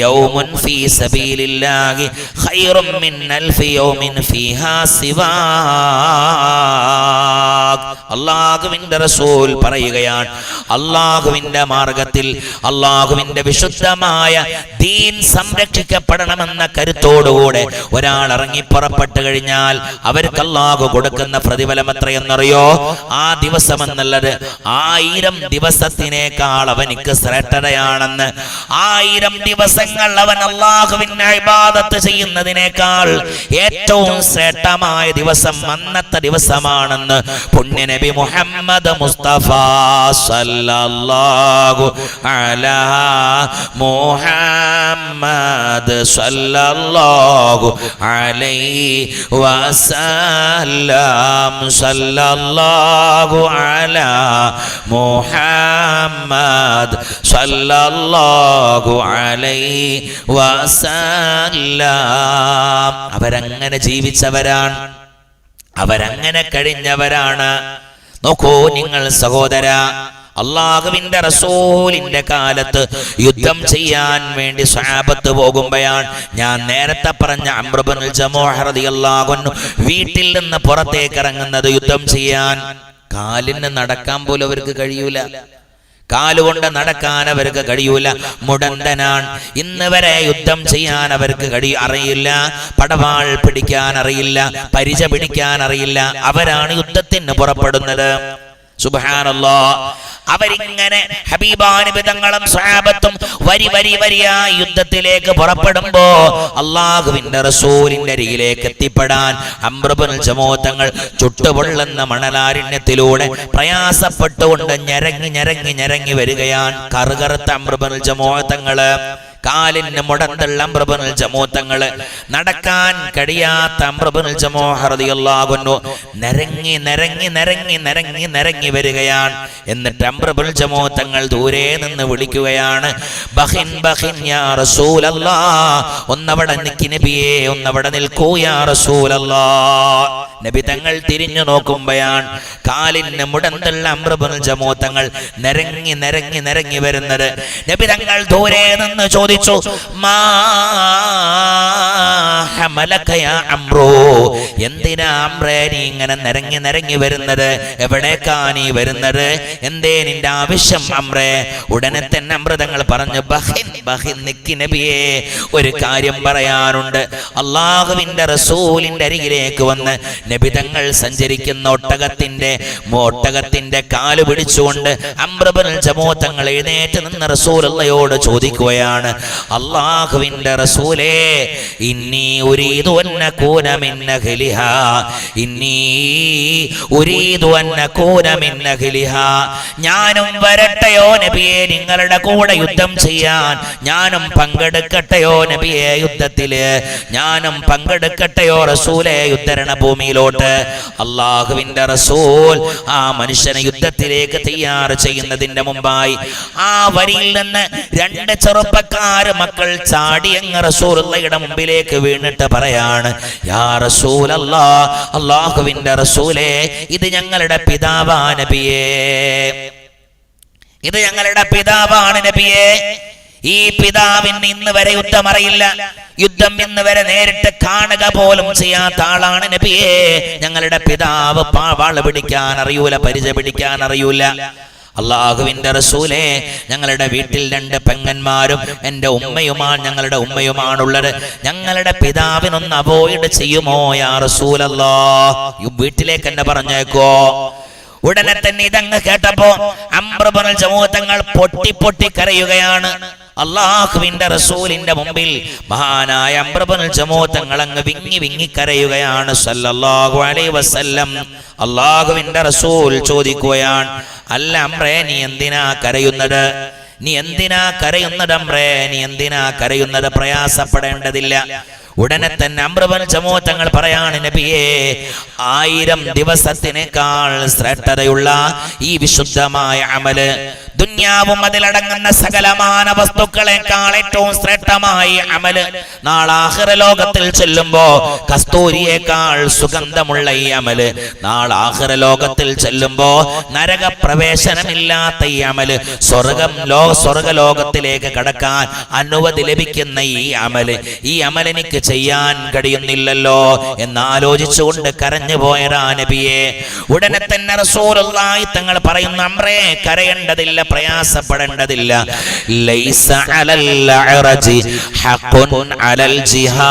യൗമുൻ ഫീ സബീലില്ലാഹി ഖൈറും മിൻ അൽഫി യൗമിൻ ഫീഹാ സിവാക്. അല്ലാഹുവിന്റെ റസൂൽ പറയുകയാണ്, അല്ലാഹുവിന്റെ മാർഗത്തിൽ, അല്ലാഹുവിന്റെ വിശുദ്ധമായ ദീൻ സംരക്ഷിക്കപ്പെടണമെന്ന കരുത്തോടുകൂടെ ഒരാൾ ഇറങ്ങി പുറപ്പെട്ടു കഴിഞ്ഞാൽ അവർക്ക് അല്ലാഹു കൊടുക്കുന്ന പ്രതിഫലം എത്രയെന്നറിയോ? ആ ദിവസം എന്നുള്ളത് 1000 ദിവസത്തിനേക്കാൾ അവനിക്ക് ശ്രേഷ്ഠതയാണെന്ന്. 1000 ദിവസങ്ങൾ അവൻ അല്ലാഹുവിനെ ഇബാദത്ത് ചെയ്യുന്നതിനേക്കാൾ ഏറ്റവും ശ്രേഷ്ഠമായ ദിവസം അന്നത്തെ ദിവസമാണെന്ന് പുണ്യനബി മുഹമ്മദ് മുസ്തഫ സല്ലല്ലാഹു അലാ മുഹമ്മദ് സല്ലല്ലാഹു അലൈഹി വസല്ലം. സല്ലല്ലാഹു അലാ മുഹമ്മദ് സല്ലല്ലാഹു അലൈഹി വസല്ലം. അവരങ്ങനെ ജീവിച്ചവരാണ്, അവരങ്ങനെ കഴിഞ്ഞവരാണ്. നോക്കൂ നിങ്ങൾ സഹോദര, അള്ളാഹുവിന്റെ റസൂലിന്റെ കാലത്ത് യുദ്ധം ചെയ്യാൻ വേണ്ടി സ്വഹാബത്ത് പോകുമ്പോഴാണ് ഞാൻ നേരത്തെ പറഞ്ഞ അംർ ഇബ്നുൽ ജമൂഹ് റളിയല്ലാഹു അൻഹു വീട്ടിൽ നിന്ന് പുറത്തേക്ക് ഇറങ്ങുന്നത് യുദ്ധം ചെയ്യാൻ. കാലിന് നടക്കാൻ പോലും അവർക്ക് കഴിയൂല, കാലുകൊണ്ട് നടക്കാൻ അവർക്ക് കഴിയൂല, മുടന്തനാണ്. ഇന്ന് വരെ യുദ്ധം ചെയ്യാൻ അവർക്ക് അറിയില്ല, പടവാൾ പിടിക്കാൻ അറിയില്ല, പരിച പിടിക്കാൻ അറിയില്ല. അവരാണ് യുദ്ധത്തിന് പുറപ്പെടുന്നത്. സുബ്ഹാനല്ലാഹ്. അവരിങ്ങനെ ഹബീബാൻ ബിദങ്ങളും സ്വഹാബത്തും വരിയായി യുദ്ധത്തിലേക്ക് പുറപ്പെടുമ്പോ അള്ളാഹുവിന്റെ റസൂലിന്റെ അരികിലേക്ക് എത്തിപ്പെടാൻ അംർ ഇബ്നുൽ ജമൂഹ് തങ്ങൾ ചുട്ടുപൊള്ളുന്ന മണലാരണ്യത്തിലൂടെ പ്രയാസപ്പെട്ടുകൊണ്ട് ഞരങ്ങി വരികയാണ്. കറുകറുത്ത അംർ ഇബ്നുൽ ജമൂഹ് തങ്ങള്, കാലിന് മുടന്തുള്ള അംർ ഇബ്നുൽ ജമൂഹ് തങ്ങള്, നടക്കാൻ കഴിയാത്ത അംർ ഇബ്നുൽ ജമൂഹ് റളിയല്ലാഹു അൻഹു നിരങ്ങി വരികയാണ്. എന്നിട്ട് അംർ ഇബ്നുൽ ജമൂഹ് തങ്ങൾ ദൂരെ നിന്ന് വിളിക്കുകയാണ്, ബഖിൻ ബഖിൻ യാ റസൂലല്ലാഹ്, ഒന്നവിടെ നിൽക്കി നബിയേ, ഒന്നവിടെ നിൽക്കൂ യാ റസൂലല്ലാഹ്. നബി തങ്ങൾ തിരിഞ്ഞു നോക്കുമ്പോഴാണ് കാലിന് മുടന്തുള്ള അംർ ഇബ്നുൽ ജമൂഹ് തങ്ങൾ നിരങ്ങി വരുന്നത്. നബി തങ്ങൾ ദൂരെ നിന്ന് ചോദിച്ചു, മാ ഹമലക യാ അംറു, എന്തിനാ അംറേ നീ ഇങ്ങനെ നിരങ്ങി വരുന്നത്? എവിടേക്കാ നീ വരുന്നത്? എന്തേ നിന്റെ ആവശ്യം അംറേ? ഉടനെ തന്നെ അംർ തങ്ങൾ പറഞ്ഞു, ബഖിൻ നിക്കി നബിയേ, ഒരു കാര്യം പറയാനുണ്ട്. അള്ളാഹുവിന്റെ റസൂലിന്റെ അരികിലേക്ക് വന്ന് നബി തങ്ങൾ സഞ്ചരിക്കുന്ന ഒട്ടകത്തിന്റെ കാല് പിടിച്ചുകൊണ്ട് അംർ ഇബ്നുൽ ജമൂഹ് തങ്ങൾ എഴുന്നേറ്റ് നിന്ന് റസൂലുള്ളാഹിയോട് ചോദിക്കുകയാണ്, അല്ലാഹുവിന്റെ റസൂലേ, ഇന്നി ഉരീദു അൻ അകൂന മിൻ അഹ്ലിഹാ, ഇന്നി ഉരീദു അൻ അകൂന മിൻ അഹ്ലിഹാ, ഞാനും വരട്ടെയോ നബിയേ നിങ്ങളുടെ കൂടെ യുദ്ധം ചെയ്യാൻ? ഞാനും പങ്കെടുക്കട്ടെയോ നബിയേ യുദ്ധത്തില്? ഞാനും പങ്കെടുക്കട്ടെയോ റസൂലേ യുദ്ധരണ ഭൂമിയിലോട്ട്? അല്ലാഹുവിന്റെ റസൂൽ ആ മനുഷ്യനെ യുദ്ധത്തിലേക്ക് തയ്യാർ ചെയ്യുന്നതിന്റെ മുമ്പായി ആ വരിയിൽ നിന്ന് 2 ചെറുപ്പക്കാർ മക്കൾ ചാടി അങ്ങ് റസൂലുള്ളാഹിയുടെ മുമ്പിലേക്ക് വീണിട്ട് പറയാണ്, യാ റസൂലല്ലാഹ്, അല്ലാഹുവിന്റെ റസൂലേ, ഇത് ഞങ്ങളുടെ പിതാവാണ് നബിയേ, ഇത് ഞങ്ങളുടെ പിതാവാണ് നബിയേ. ഈ പിതാവിന് ഇന്ന് വരെ യുദ്ധം അറിയില്ല, യുദ്ധം ഇന്ന് വരെ നേരിട്ട് കാണുക പോലും ചെയ്യാത്ത ആളാണ് നബിയേ. ഞങ്ങളുടെ പിതാവ് വാള് പിടിക്കാൻ അറിയൂല, പരിച പിടിക്കാൻ അറിയൂല. അള്ളാഹുവിന്റെ റസൂലേ, ഞങ്ങളുടെ വീട്ടിൽ 2 പെങ്ങന്മാരും എൻ്റെ ഉമ്മയുമാണ്, ഞങ്ങളുടെ ഉമ്മയുമാണുള്ളത്. ഞങ്ങളുടെ പിതാവിനൊന്ന് അവോയ്ഡ് ചെയ്യുമോ യാ റസൂലല്ലാഹ്? വീട്ടിലേക്ക് എന്നെ പറഞ്ഞേക്കോ? ഉടനെ തന്നെ ഇതങ്ങ് കേട്ടപ്പോ അംർ ഇബ്നുൽ ജമൂഅ തങ്ങൾ പൊട്ടി കരയുകയാണ്. അള്ളാഹുവിന്റെ റസൂലിന്റെ മുമ്പിൽ മഹാനായ അംർ ഇബ്നുൽ ജമൂഅ തങ്ങൾ അങ്ങ് വിങ്ങി കരയുകയാണ് സല്ലല്ലാഹു അലൈഹി വസല്ലം. അള്ളാഹുവിന്റെ റസൂൽ ചോദിക്കുകയാണ്, അല്ല അംറേ, നീ എന്തിനാ കരയുന്നത്? അംറേ, നീ എന്തിനാ കരയുന്നത്? പ്രയാസപ്പെടേണ്ടതില്ല. ഉടനെ തന്നെ അംർ ഇബ്നുൽ ജമൂഅ തങ്ങൾ പറയാണ്, നബിയേ, 1000 ദിവസത്തിനേക്കാൾ ശ്രേഷ്ഠതയുള്ള ഈ വിശുദ്ധമായ അമല്, ദുനിയാവും അതിലടങ്ങുന്ന സകലമാന വസ്തുക്കളെക്കാൾ ഏറ്റവും ശ്രേഷ്ഠമായ അമല്, നാളെ ആഖിറ ലോകത്തിൽ ചെല്ലുമ്പോ കസ്തൂരിയേക്കാൾ സുഗന്ധമുള്ള ഈ അമല്, നാളെ ആഖിറ ലോകത്തിൽ ചെല്ലുമ്പോ നരക പ്രവേശനമില്ലാത്ത ഈ അമല്, സ്വർഗലോകത്തിലേക്ക് കടക്കാൻ അനുമതി ലഭിക്കുന്ന ഈ അമൽ എനിക്ക് ചെയ്യാൻ കഴിയുന്നില്ലല്ലോ എന്നാലോചിച്ചുകൊണ്ട് കരഞ്ഞു പോയതാ നബിയെ. ഉടനെ തന്നെ റസൂലുള്ളാഹി തങ്ങൾ പറയുന്നു, അംറേ, കരയേണ്ടതില്ല, പ്രയാസപ്പെടേണ്ടതില്ല. ലൈസ അലൽ അറജി ഹഖുൻ അലൽ ജിഹാദ്,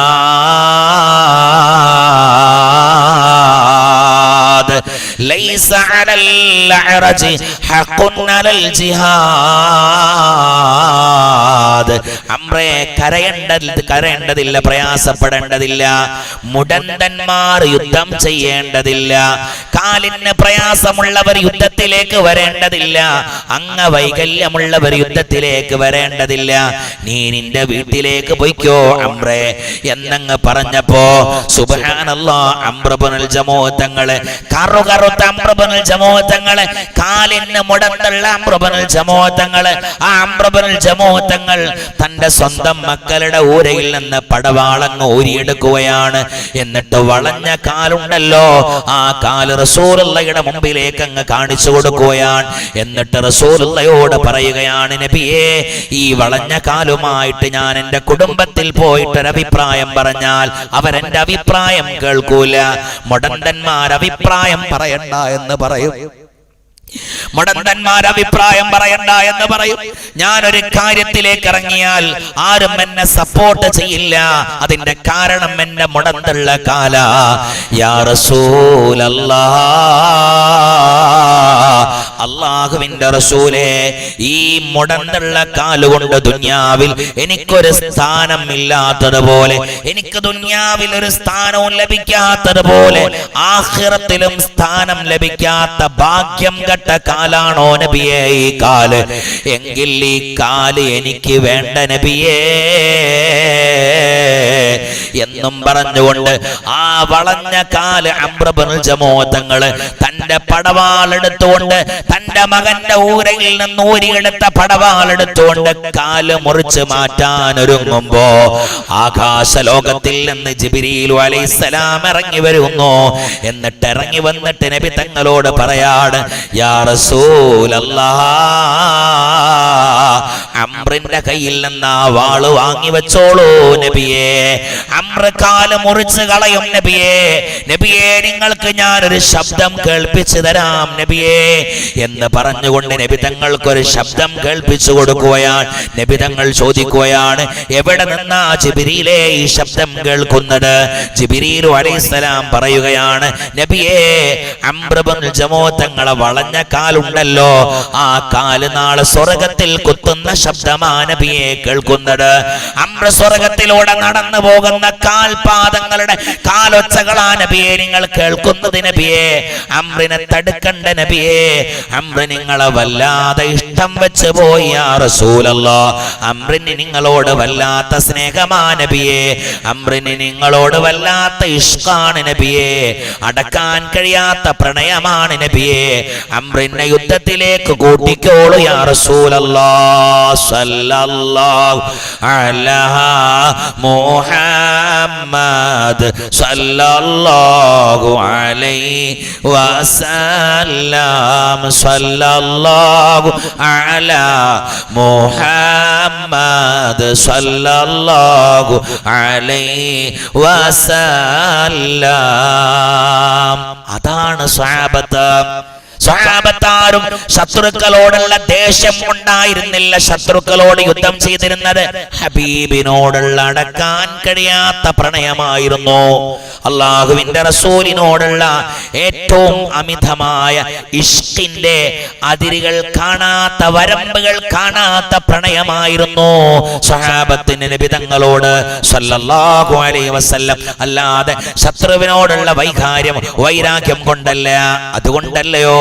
ലൈസ അലൽ അറജി ഹഖുൻ അലൽ ജിഹാദ്. അംറേ, കരയേണ്ടതില്ല, പ്രയാസപ്പെടേണ്ടതില്ല. മുടന്തന്മാർ യുദ്ധം ചെയ്യേണ്ടതില്ല. കാലിന് പ്രയാസമുള്ളവർ യുദ്ധത്തിലേക്ക് വരേണ്ടതില്ല. അംഗവൈകല്യമുള്ളവർ യുദ്ധത്തിലേക്ക് വരേണ്ടതില്ല. നീ നിന്റെ വീട്ടിലേക്ക് പോയിക്കോ അംറേ എന്നങ്ങ് പറഞ്ഞപ്പോ സുബ്ഹാനല്ലാഹ്, അംർ ഇബ്നുൽ ജമൂഅ തങ്ങള്, കറുകറുത്ത അംർ ഇബ്നുൽ ജമൂഅ തങ്ങള്, കാലിന് മുടന്തുള്ള അംർ ഇബ്നുൽ ജമൂഅ തങ്ങള്, ആ അംർ ഇബ്നുൽ ജമൂഅ തങ്ങൾ തന്റെ സ്വന്തം മക്കളുടെ ഊരയിൽ നിന്ന് പടവാളങ്ങ് ഊരിയെടുക്കുകയാണ്. എന്നിട്ട് വളഞ്ഞ കാലുണ്ടല്ലോ, ആ കാല് റസൂലുള്ളാഹിയുടെ മുമ്പിലേക്ക് അങ്ങ് കാണിച്ചു കൊടുക്കുകയാണ്. എന്നിട്ട് റസൂലുള്ളാഹിയോട് പറയുകയാണ്, നബിയേ, ഈ വളഞ്ഞ കാലുമായിട്ട് ഞാൻ എൻ്റെ കുടുംബത്തിൽ പോയിട്ടൊരഭിപ്രായം പറഞ്ഞാൽ അവരെന്റെ അഭിപ്രായം കേൾക്കൂല. മുടന്തന്മാർ അഭിപ്രായം പറയണ്ട എന്ന് പറയും. അഭിപ്രായം പറയണ്ട എന്ന് പറയും. ഞാനൊരു കാര്യത്തിലേക്ക് ഇറങ്ങിയാൽ ആരും എന്നെ സപ്പോർട്ട് ചെയ്യില്ല. അതിന്റെ കാരണം എന്റെ മുടന്തുള്ള കാല. യാ റസൂലല്ലാഹ്, അല്ലാഹുവിന്റെ റസൂലേ, ഈ മുടന്തുള്ള കാലുകൊണ്ട് ദുനിയാവിൽ എനിക്കൊരു സ്ഥാനം ഇല്ലാത്തതുപോലെ, എനിക്ക് ദുനിയാവിൽ ഒരു സ്ഥാനവും ലഭിക്കാത്തതുപോലെ ആഖിറത്തിലും സ്ഥാനം ലഭിക്കാത്ത ഭാഗ്യം കാലാണോ നബിയേ ഈ കാല്? എങ്കിൽ ഈ കാല് എനിക്ക് വേണ്ട നബിയേ എന്നും പറഞ്ഞുകൊണ്ട് ആ വളഞ്ഞ കാല് അംർ ഇബ്നുൽ ജമൂഅ തങ്ങള് തന്റെ പടവാളെടുത്തുകൊണ്ട്, തന്റെ മകന്റെ ഊരയിൽ നിന്ന് ഊരിയെടുത്ത പടവാളെടുത്തുകൊണ്ട് കാല് മുറിച്ച് മാറ്റാൻ ഒരുങ്ങുമ്പോ ആകാശ ലോകത്തിൽ നിന്ന് ജിബ്രീൽ അലൈഹിസ്സലാം ഇറങ്ങി വരുന്നു. എന്നിട്ട് ഇറങ്ങി വന്നിട്ട് നബി തങ്ങളോട് പറയാണ്, യാ റസൂലല്ലാഹ്, അംറിന്റെ കയ്യിൽ നിന്ന് ആ വാള് വാങ്ങി വെച്ചോളൂ നബിയേ. അംർ കാല് മുറിച്ച് കളയും നബിയേ. നബിയേ, നിങ്ങൾക്ക് ഞാനൊരു ശബ്ദം കേൾപ്പിച്ചു തരാം നബിയേ എന്ന് പറഞ്ഞുകൊണ്ട് നബി തങ്ങൾക്കൊരു ശബ്ദം കേൾപ്പിച്ചു കൊടുക്കുകയാണ്. നബി തങ്ങൾ ചോദിക്കുകയാണ്, എവിടെ നിന്നാ ജിബ്രീലേ ഈ ശബ്ദം കേൾക്കുന്നത്? ജിബ്രീൽ അലൈഹിസ്സലാം പറയുകയാണ്, നബിയേ, അംർ ഇബ്നുൽ ജമൂഅ തങ്ങളെ വളഞ്ഞ കാലുണ്ടല്ലോ, ആ കാല് നാളെ സ്വർഗത്തിൽ കുത്തുന്ന ശബ്ദമാ നബിയെ കേൾക്കുന്നത്. അംർ സ്വർഗത്തിലൂടെ നടന്നു പോകുന്ന കാൽപാദങ്ങളുടെ കാലൊച്ചകളാ നബിയെ നിങ്ങൾ കേൾക്കുന്നത് നബിയെ. അംറിനെ തടുക്കണ്ട നബിയെ. അംർ നിങ്ങളെ വല്ലാതെ ഇഷ്ടം വെച്ച് പോയി യാ റസൂലല്ലാഹ്. അംറിന് നിങ്ങളോട് വല്ലാത്ത സ്നേഹമാ നബിയെ. അംറിന് നിങ്ങളോട് വല്ലാത്ത ഇഷ്കാണ് നബിയെ. അടക്കാൻ കഴിയാത്ത പ്രണയമാണ് നബിയെ. അംറിനെ യുദ്ധത്തിലേക്ക് കൂട്ടിക്കോളൂ യാ റസൂലല്ലാഹ്. സല്ലല്ലാഹു അലാ മുഹമ്മദ് സല്ലല്ലാഹു അലൈഹി വസല്ലം. സല്ലല്ലാഹു അലാ മുഹമ്മദ് സല്ലല്ലാഹു അലൈഹി വസല്ലം. അതാണ് സ്വഹാബത്ത്. സ്വഹാബത്താരും ശത്രുക്കളോടുള്ള ദേഷ്യം ഉണ്ടായിരുന്നില്ല, ശത്രുക്കളോട് യുദ്ധം ചെയ്തിരുന്നത് ഹബീബിനോടുള്ള അടക്കാൻ കഴിയാത്ത പ്രണയമായിരുന്നു. അള്ളാഹുവിന്റെ റസൂലിനോടുള്ള ഏറ്റവും അമിതമായ ഇഷ്കിന്റെ അതിരുകൾ കാണാത്ത, വരമ്പുകൾ കാണാത്ത പ്രണയമായിരുന്നു സ്വഹാബത്തിന് നബി തങ്ങളോട് സല്ലല്ലാഹു അലൈഹി വസല്ലം. അല്ലാതെ ശത്രുവിനോടുള്ള വൈരാഗ്യം കൊണ്ടല്ല. അതുകൊണ്ടല്ലയോ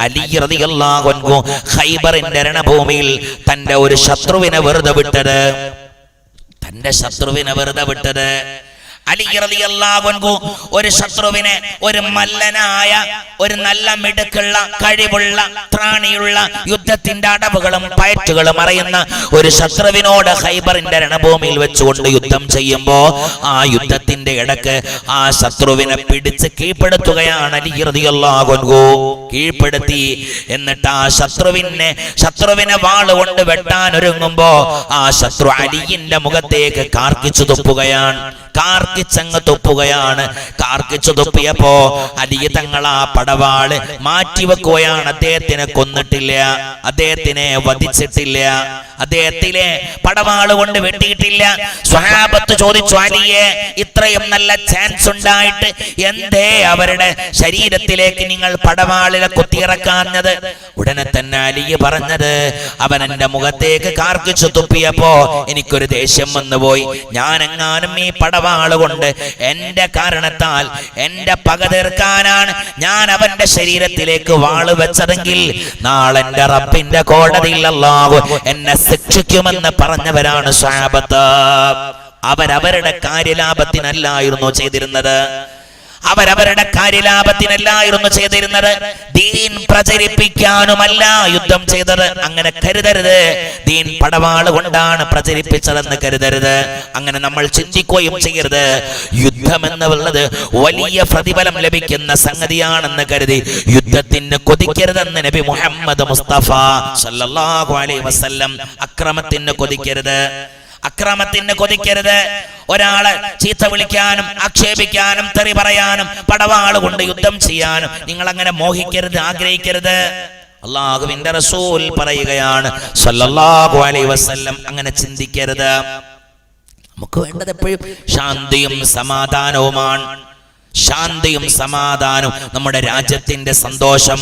അലി റളിയല്ലാഹു അൻഹു ഖൈബറിന്റെ രണഭൂമിയിൽ തന്റെ ഒരു ശത്രുവിനെ വെറുതെ വിട്ടത്. അലി റളിയല്ലാഹു അൻഹു ഒരു ശത്രുവിനെ, ഒരു മല്ലനായ, ഒരു നല്ല മിടുക്കുള്ള, കഴിവുള്ള, ത്രാണിയുള്ള, യുദ്ധത്തിന്റെ അടവുകളും പയറ്റുകളും അറിയുന്ന ഒരു ശത്രുവിനോട് ഖൈബറിന്റെ രണഭൂമിയിൽ വെച്ചുകൊണ്ട് യുദ്ധം ചെയ്യുമ്പോ ആ യുദ്ധത്തിന്റെ ഇടക്ക് ആ ശത്രുവിനെ പിടിച്ച് കീഴ്പ്പെടുത്തുകയാണ് അലി റളിയല്ലാഹു അൻഹു. കീഴ്പ്പെടുത്തി. എന്നിട്ട് ആ ശത്രുവിനെ വാളുകൊണ്ട് വെട്ടാൻ ഒരുങ്ങുമ്പോ ആ ശത്രു അലിയുടെ മുഖത്തേക്ക് കാർക്കിച്ചു തുപ്പുകയാണ്. കാർക്കിച്ചു തുപ്പിയപ്പോ അലി തങ്ങൾ ആ പടവാള് മാറ്റിവെക്കുകയാണ്. അദ്ദേഹത്തിനെ കൊന്നിട്ടില്ല, അദ്ദേഹത്തിനെ വധിച്ചിട്ടില്ല, അദ്ദേഹത്തിലെ പടവാള് കൊണ്ട് വെട്ടിയിട്ടില്ല. സ്വഹാബത്ത് ചോദിച്ചു, അലിയെ ഇത്രയും നല്ല ചാൻസ് ഉണ്ടായിട്ട് എന്തേ അവരുടെ ശരീരത്തിലേക്ക് നിങ്ങൾ പടവാളിനെ കുത്തിയിറക്കാഞ്ഞത്? ഉടനെ തന്നെ അലി പറഞ്ഞത്, അവൻ എന്റെ മുഖത്തേക്ക് കാർക്കിച്ചു തുപ്പിയപ്പോ എനിക്കൊരു ദേഷ്യം വന്നുപോയി. ഞാൻ എങ്ങാനും ഈ പടവാളുകൊണ്ട് എന്റെ കാരണത്താൽ എന്റെ പക തീർക്കാനാണ് ഞാൻ അവന്റെ ശരീരത്തിലേക്ക് വാള് വെച്ചതെങ്കിൽ നാളെ എന്റെ റബ്ബിന്റെ കോടതിയിൽ അല്ലാഹു എന്നെ ശിക്ഷിക്കുമെന്ന് പറഞ്ഞവരാണ് സ്വഹാബത്ത്. അവരവരുടെ കാര്യലാഭത്തിനല്ലായിരുന്നു ചെയ്തിരുന്നത്, ദീൻ പ്രചരിപ്പിക്കാനുമല്ല യുദ്ധം ചെയ്തത്. അങ്ങനെ കരുതരുത്. ദീൻ പടവാള് കൊണ്ടാണ് പ്രചരിപ്പിച്ചതെന്ന് കരുതരുത്. അങ്ങനെ നമ്മൾ ചിന്തിക്കുകയും ചെയ്യരുത്. യുദ്ധം എന്നുള്ളത് വലിയ പ്രതിഫലം ലഭിക്കുന്ന സംഗതിയാണെന്ന് കരുതി യുദ്ധത്തിന് കൊതിക്കരുതെന്ന് നബി മുഹമ്മദ് മുസ്തഫ സല്ലല്ലാഹു അലൈഹി വസല്ലം. അക്രമത്തിന് കൊതിക്കരുത്. ഒരാളെ ചീത്ത വിളിക്കാനും ആക്ഷേപിക്കാനും തെറി പറയാനും പടവാള് കൊണ്ട് യുദ്ധം ചെയ്യാനും നിങ്ങൾ അങ്ങനെ മോഹിക്കരുത്, ആഗ്രഹിക്കരുത്. അല്ലാഹുവിന്റെ റസൂൽ പറയുകയാണ് സല്ലല്ലാഹു അലൈഹി വസല്ലം, അങ്ങനെ ചിന്തിക്കരുത്. നമുക്ക് വേണ്ടത് എപ്പോഴും ശാന്തിയും സമാധാനവുമാണ്. നമ്മുടെ രാജ്യത്തിന്റെ സന്തോഷം,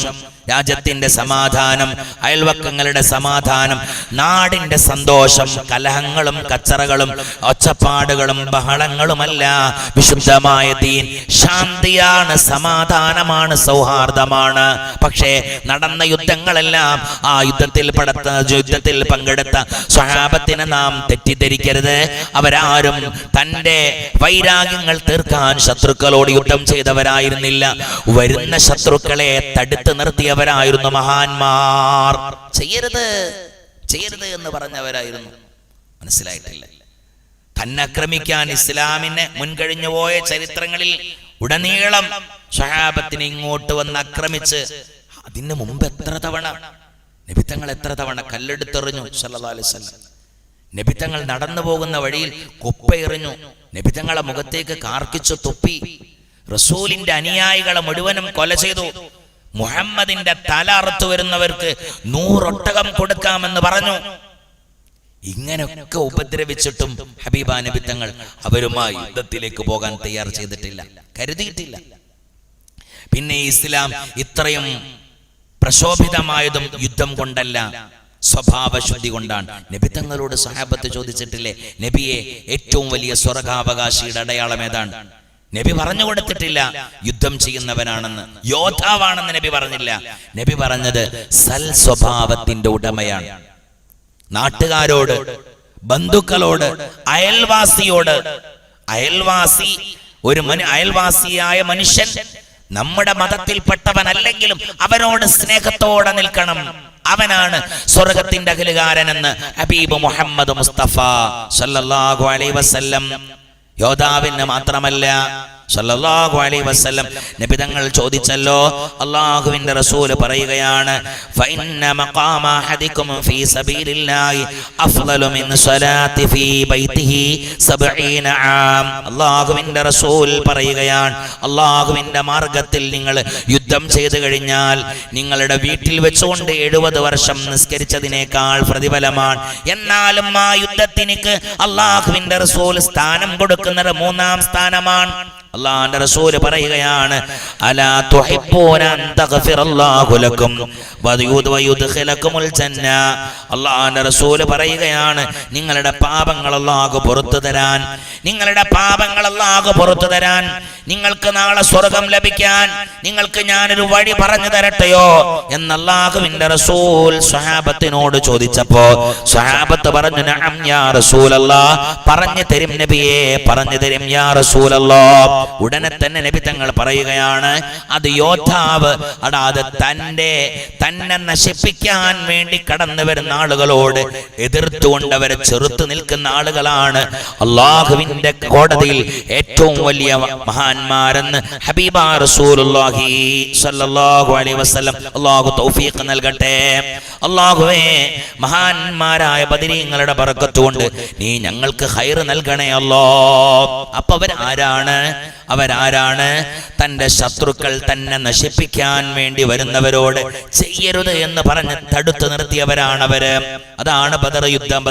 രാജ്യത്തിന്റെ സമാധാനം, അയൽവക്കങ്ങളുടെ സമാധാനം, നാടിന്റെ സന്തോഷം. കലഹങ്ങളും കച്ചറകളും ഒച്ചപ്പാടുകളും ബഹളങ്ങളുമല്ല വിശുദ്ധമായ ദീൻ. ശാന്തിയാണ്, സമാധാനമാണ്, സൗഹാർദ്ദമാണ്. പക്ഷേ നടന്ന യുദ്ധങ്ങളെല്ലാം ആ യുദ്ധത്തിൽ പങ്കെടുത്ത സ്വഹാബത്തിനെ നാം തെറ്റിദ്ധരിക്കരുത്. അവരാരും തന്റെ വൈരാഗ്യങ്ങൾ തീർക്കാൻ ശത്രുക്കളോട് യുദ്ധം ചെയ്തവരായിരുന്നില്ല. വരുന്ന ശത്രുക്കളെ തടുത്ത് നിർത്തിയവരായിരുന്നു മഹാന്മാർ. ചെയ്യരുത് എന്ന് പറഞ്ഞവരായിരുന്നു. മനസ്സിലായിട്ടില്ല. തന്നെ ആക്രമിക്കാൻ ഇസ്ലാമിനെ മുൻകഴിഞ്ഞു പോയ ചരിത്രങ്ങളിൽ ഉടനീളം സ്വഹാബത്തിനെ ഇങ്ങോട്ട് വന്ന് ആക്രമിച്ച്, അതിന് മുമ്പ് എത്ര തവണ നബിതങ്ങൾ കല്ലെടുത്തെറിഞ്ഞു സല്ലല്ലാഹു അലൈഹി വസല്ലം. നബിതങ്ങൾ നടന്നു പോകുന്ന വഴിയിൽ കുപ്പയെറിഞ്ഞു. നബിതങ്ങളെ മുഖത്തേക്ക് കാർക്കിച്ചു തുപ്പി. റസൂലിന്റെ അനുയായികളെ മുഴുവനും കൊല ചെയ്തു. മുഹമ്മദിന്റെ തല അറുത്തു വരുന്നവർക്ക് 100 ഒട്ടകം കൊടുക്കാമെന്ന് പറഞ്ഞു. ഇങ്ങനെയൊക്കെ ഉപദ്രവിച്ചിട്ടും ഹബീബാ നബി തങ്ങൾ അവരുമായി യുദ്ധത്തിലേക്ക് പോകാൻ തയ്യാർ ചെയ്തിട്ടില്ല, കരുതിയിട്ടില്ല. പിന്നെ ഇസ്ലാം ഇത്രയും പ്രശോഭിതമായതും യുദ്ധം കൊണ്ടല്ല, സ്വഭാവശുദ്ധി കൊണ്ടാണ്. നബി തങ്ങളോട് സഹാബത്ത് ചോദിച്ചിട്ടില്ലേ, നബിയെ ഏറ്റവും വലിയ സ്വർഗാവകാശിയുടെ അടയാളം ഏതാണ്? നബി പറഞ്ഞു കൊടുത്തിട്ടില്ല യുദ്ധം ചെയ്യുന്നവനാണെന്ന്, യോദ്ധാവാണെന്ന് നബി പറഞ്ഞില്ല. നബി പറഞ്ഞത് സൽ സ്വഭാവത്തിന്റെ ഉടമയാണ്. നാട്ടുകാരോട്, ബന്ധുക്കളോട്, അയൽവാസിയായ മനുഷ്യൻ നമ്മുടെ മതത്തിൽപ്പെട്ടവനല്ലെങ്കിലും അവനോട് സ്നേഹത്തോടെ നിൽക്കണം. അവനാണ് സ്വർഗത്തിന്റെ അഖിലുകാരനെന്ന് ഹബീബ് മുഹമ്മദ് മുസ്തഫ സല്ലല്ലാഹു അലൈഹി വസല്ലം. യോദ്ധാവിന് മാത്രമല്ല, സല്ലല്ലാഹു അലൈഹി വസല്ലം നബി തങ്ങൾ ചോദിച്ചല്ലോ, അല്ലാഹുവിന്റെ റസൂൽ പറയുകയാണ്, ഫഇന്ന മഖാമ അഹദികും ഫീ സബീലില്ലാഹി അഫ്ളലു മിൻ സ്വലാത്തി ഫീ ബൈതിഹി 70 ആം. അല്ലാഹുവിന്റെ റസൂൽ പറയുകയാണ്, അല്ലാഹുവിന്റെ മാർഗ്ഗത്തിൽ നിങ്ങൾ യുദ്ധം ചെയ്തു കഴിഞ്ഞാൽ നിങ്ങളുടെ വീട്ടിൽ വെച്ചുകൊണ്ട് 70 വർഷം നിസ്കരിച്ചതിനേക്കാൾ പ്രതിഫലമാണ്. എന്നാലും ആ യുദ്ധത്തിനിക്ക് അല്ലാഹുവിന്റെ റസൂൽ സ്ഥാനം കൊടുക്കുന്നത് 3-ാം സ്ഥാനമാണ്. അല്ലാഹുവിന്റെ റസൂൽ പറയുകയാണ്, അലാ തുഹിബ്ബൂന അൻ തഗ്ഫിറല്ലാഹു ലക്കും വയുദ്ഖിലകുമുൽ ജന്ന. അല്ലാഹുവിന്റെ റസൂൽ പറയുകയാണ്, നിങ്ങളുടെ പാപങ്ങൾ അല്ലാഹു പുറത്തു തരാൻ, നിങ്ങളുടെ പാപങ്ങൾ അല്ലാഹു പുറത്തു തരാൻ, നിങ്ങൾക്ക് നാളെ സ്വർഗ്ഗം ലഭിക്കാൻ നിങ്ങൾക്ക് ഞാനൊരു വഴി പറഞ്ഞു തരട്ടെയോ എന്ന് അല്ലാഹുവിന്റെ റസൂൽ സ്വഹാബത്തിനോട് ചോദിച്ചപ്പോ സ്വഹാബത്ത് പറഞ്ഞു, നഅം യാ റസൂലല്ലാഹ്, പറഞ്ഞു തരും നബിയേ, പറഞ്ഞു തരും യാ റസൂലല്ലാഹ്. ഉടനെ തന്നെ നബി തങ്ങൾ പറയുകയാണ്, അത് യോദ്ധാവ് അതായത് തന്നെ നശിപ്പിക്കാൻ വേണ്ടി കടന്നു വരുന്ന ആളുകളോട് എതിർത്തുകൊണ്ട് അവരെ ചെറുത്തു നിൽക്കുന്ന ആളുകളാണ് അല്ലാഹുവിന്റെ കോടതിയിൽ ഏറ്റവും വലിയ മഹാന്മാരെന്ന് ഹബീബാ റസൂലുള്ളാഹി സ്വല്ലല്ലാഹു അലൈഹി വസല്ലം. അല്ലാഹു തൗഫീഖ് നൽകട്ടെ. അല്ലാഹുവേ, മഹാന്മാരായ ബദരീങ്ങളുടെ ബറക്കത്ത് കൊണ്ട് നീ ഞങ്ങൾക്ക് ഖൈർ നൽകണേ അല്ലാഹ്. അപ്പോൾ അവരാരാണ്? തന്റെ ശത്രുക്കൾ തന്നെ നശിപ്പിക്കാൻ വേണ്ടി വരുന്നവരോട് ചെയ്യരുത് എന്ന് പറഞ്ഞ് തടുത്തു നിർത്തിയവരാണ് അവര്. അതാണ് ബദർ യുദ്ധം,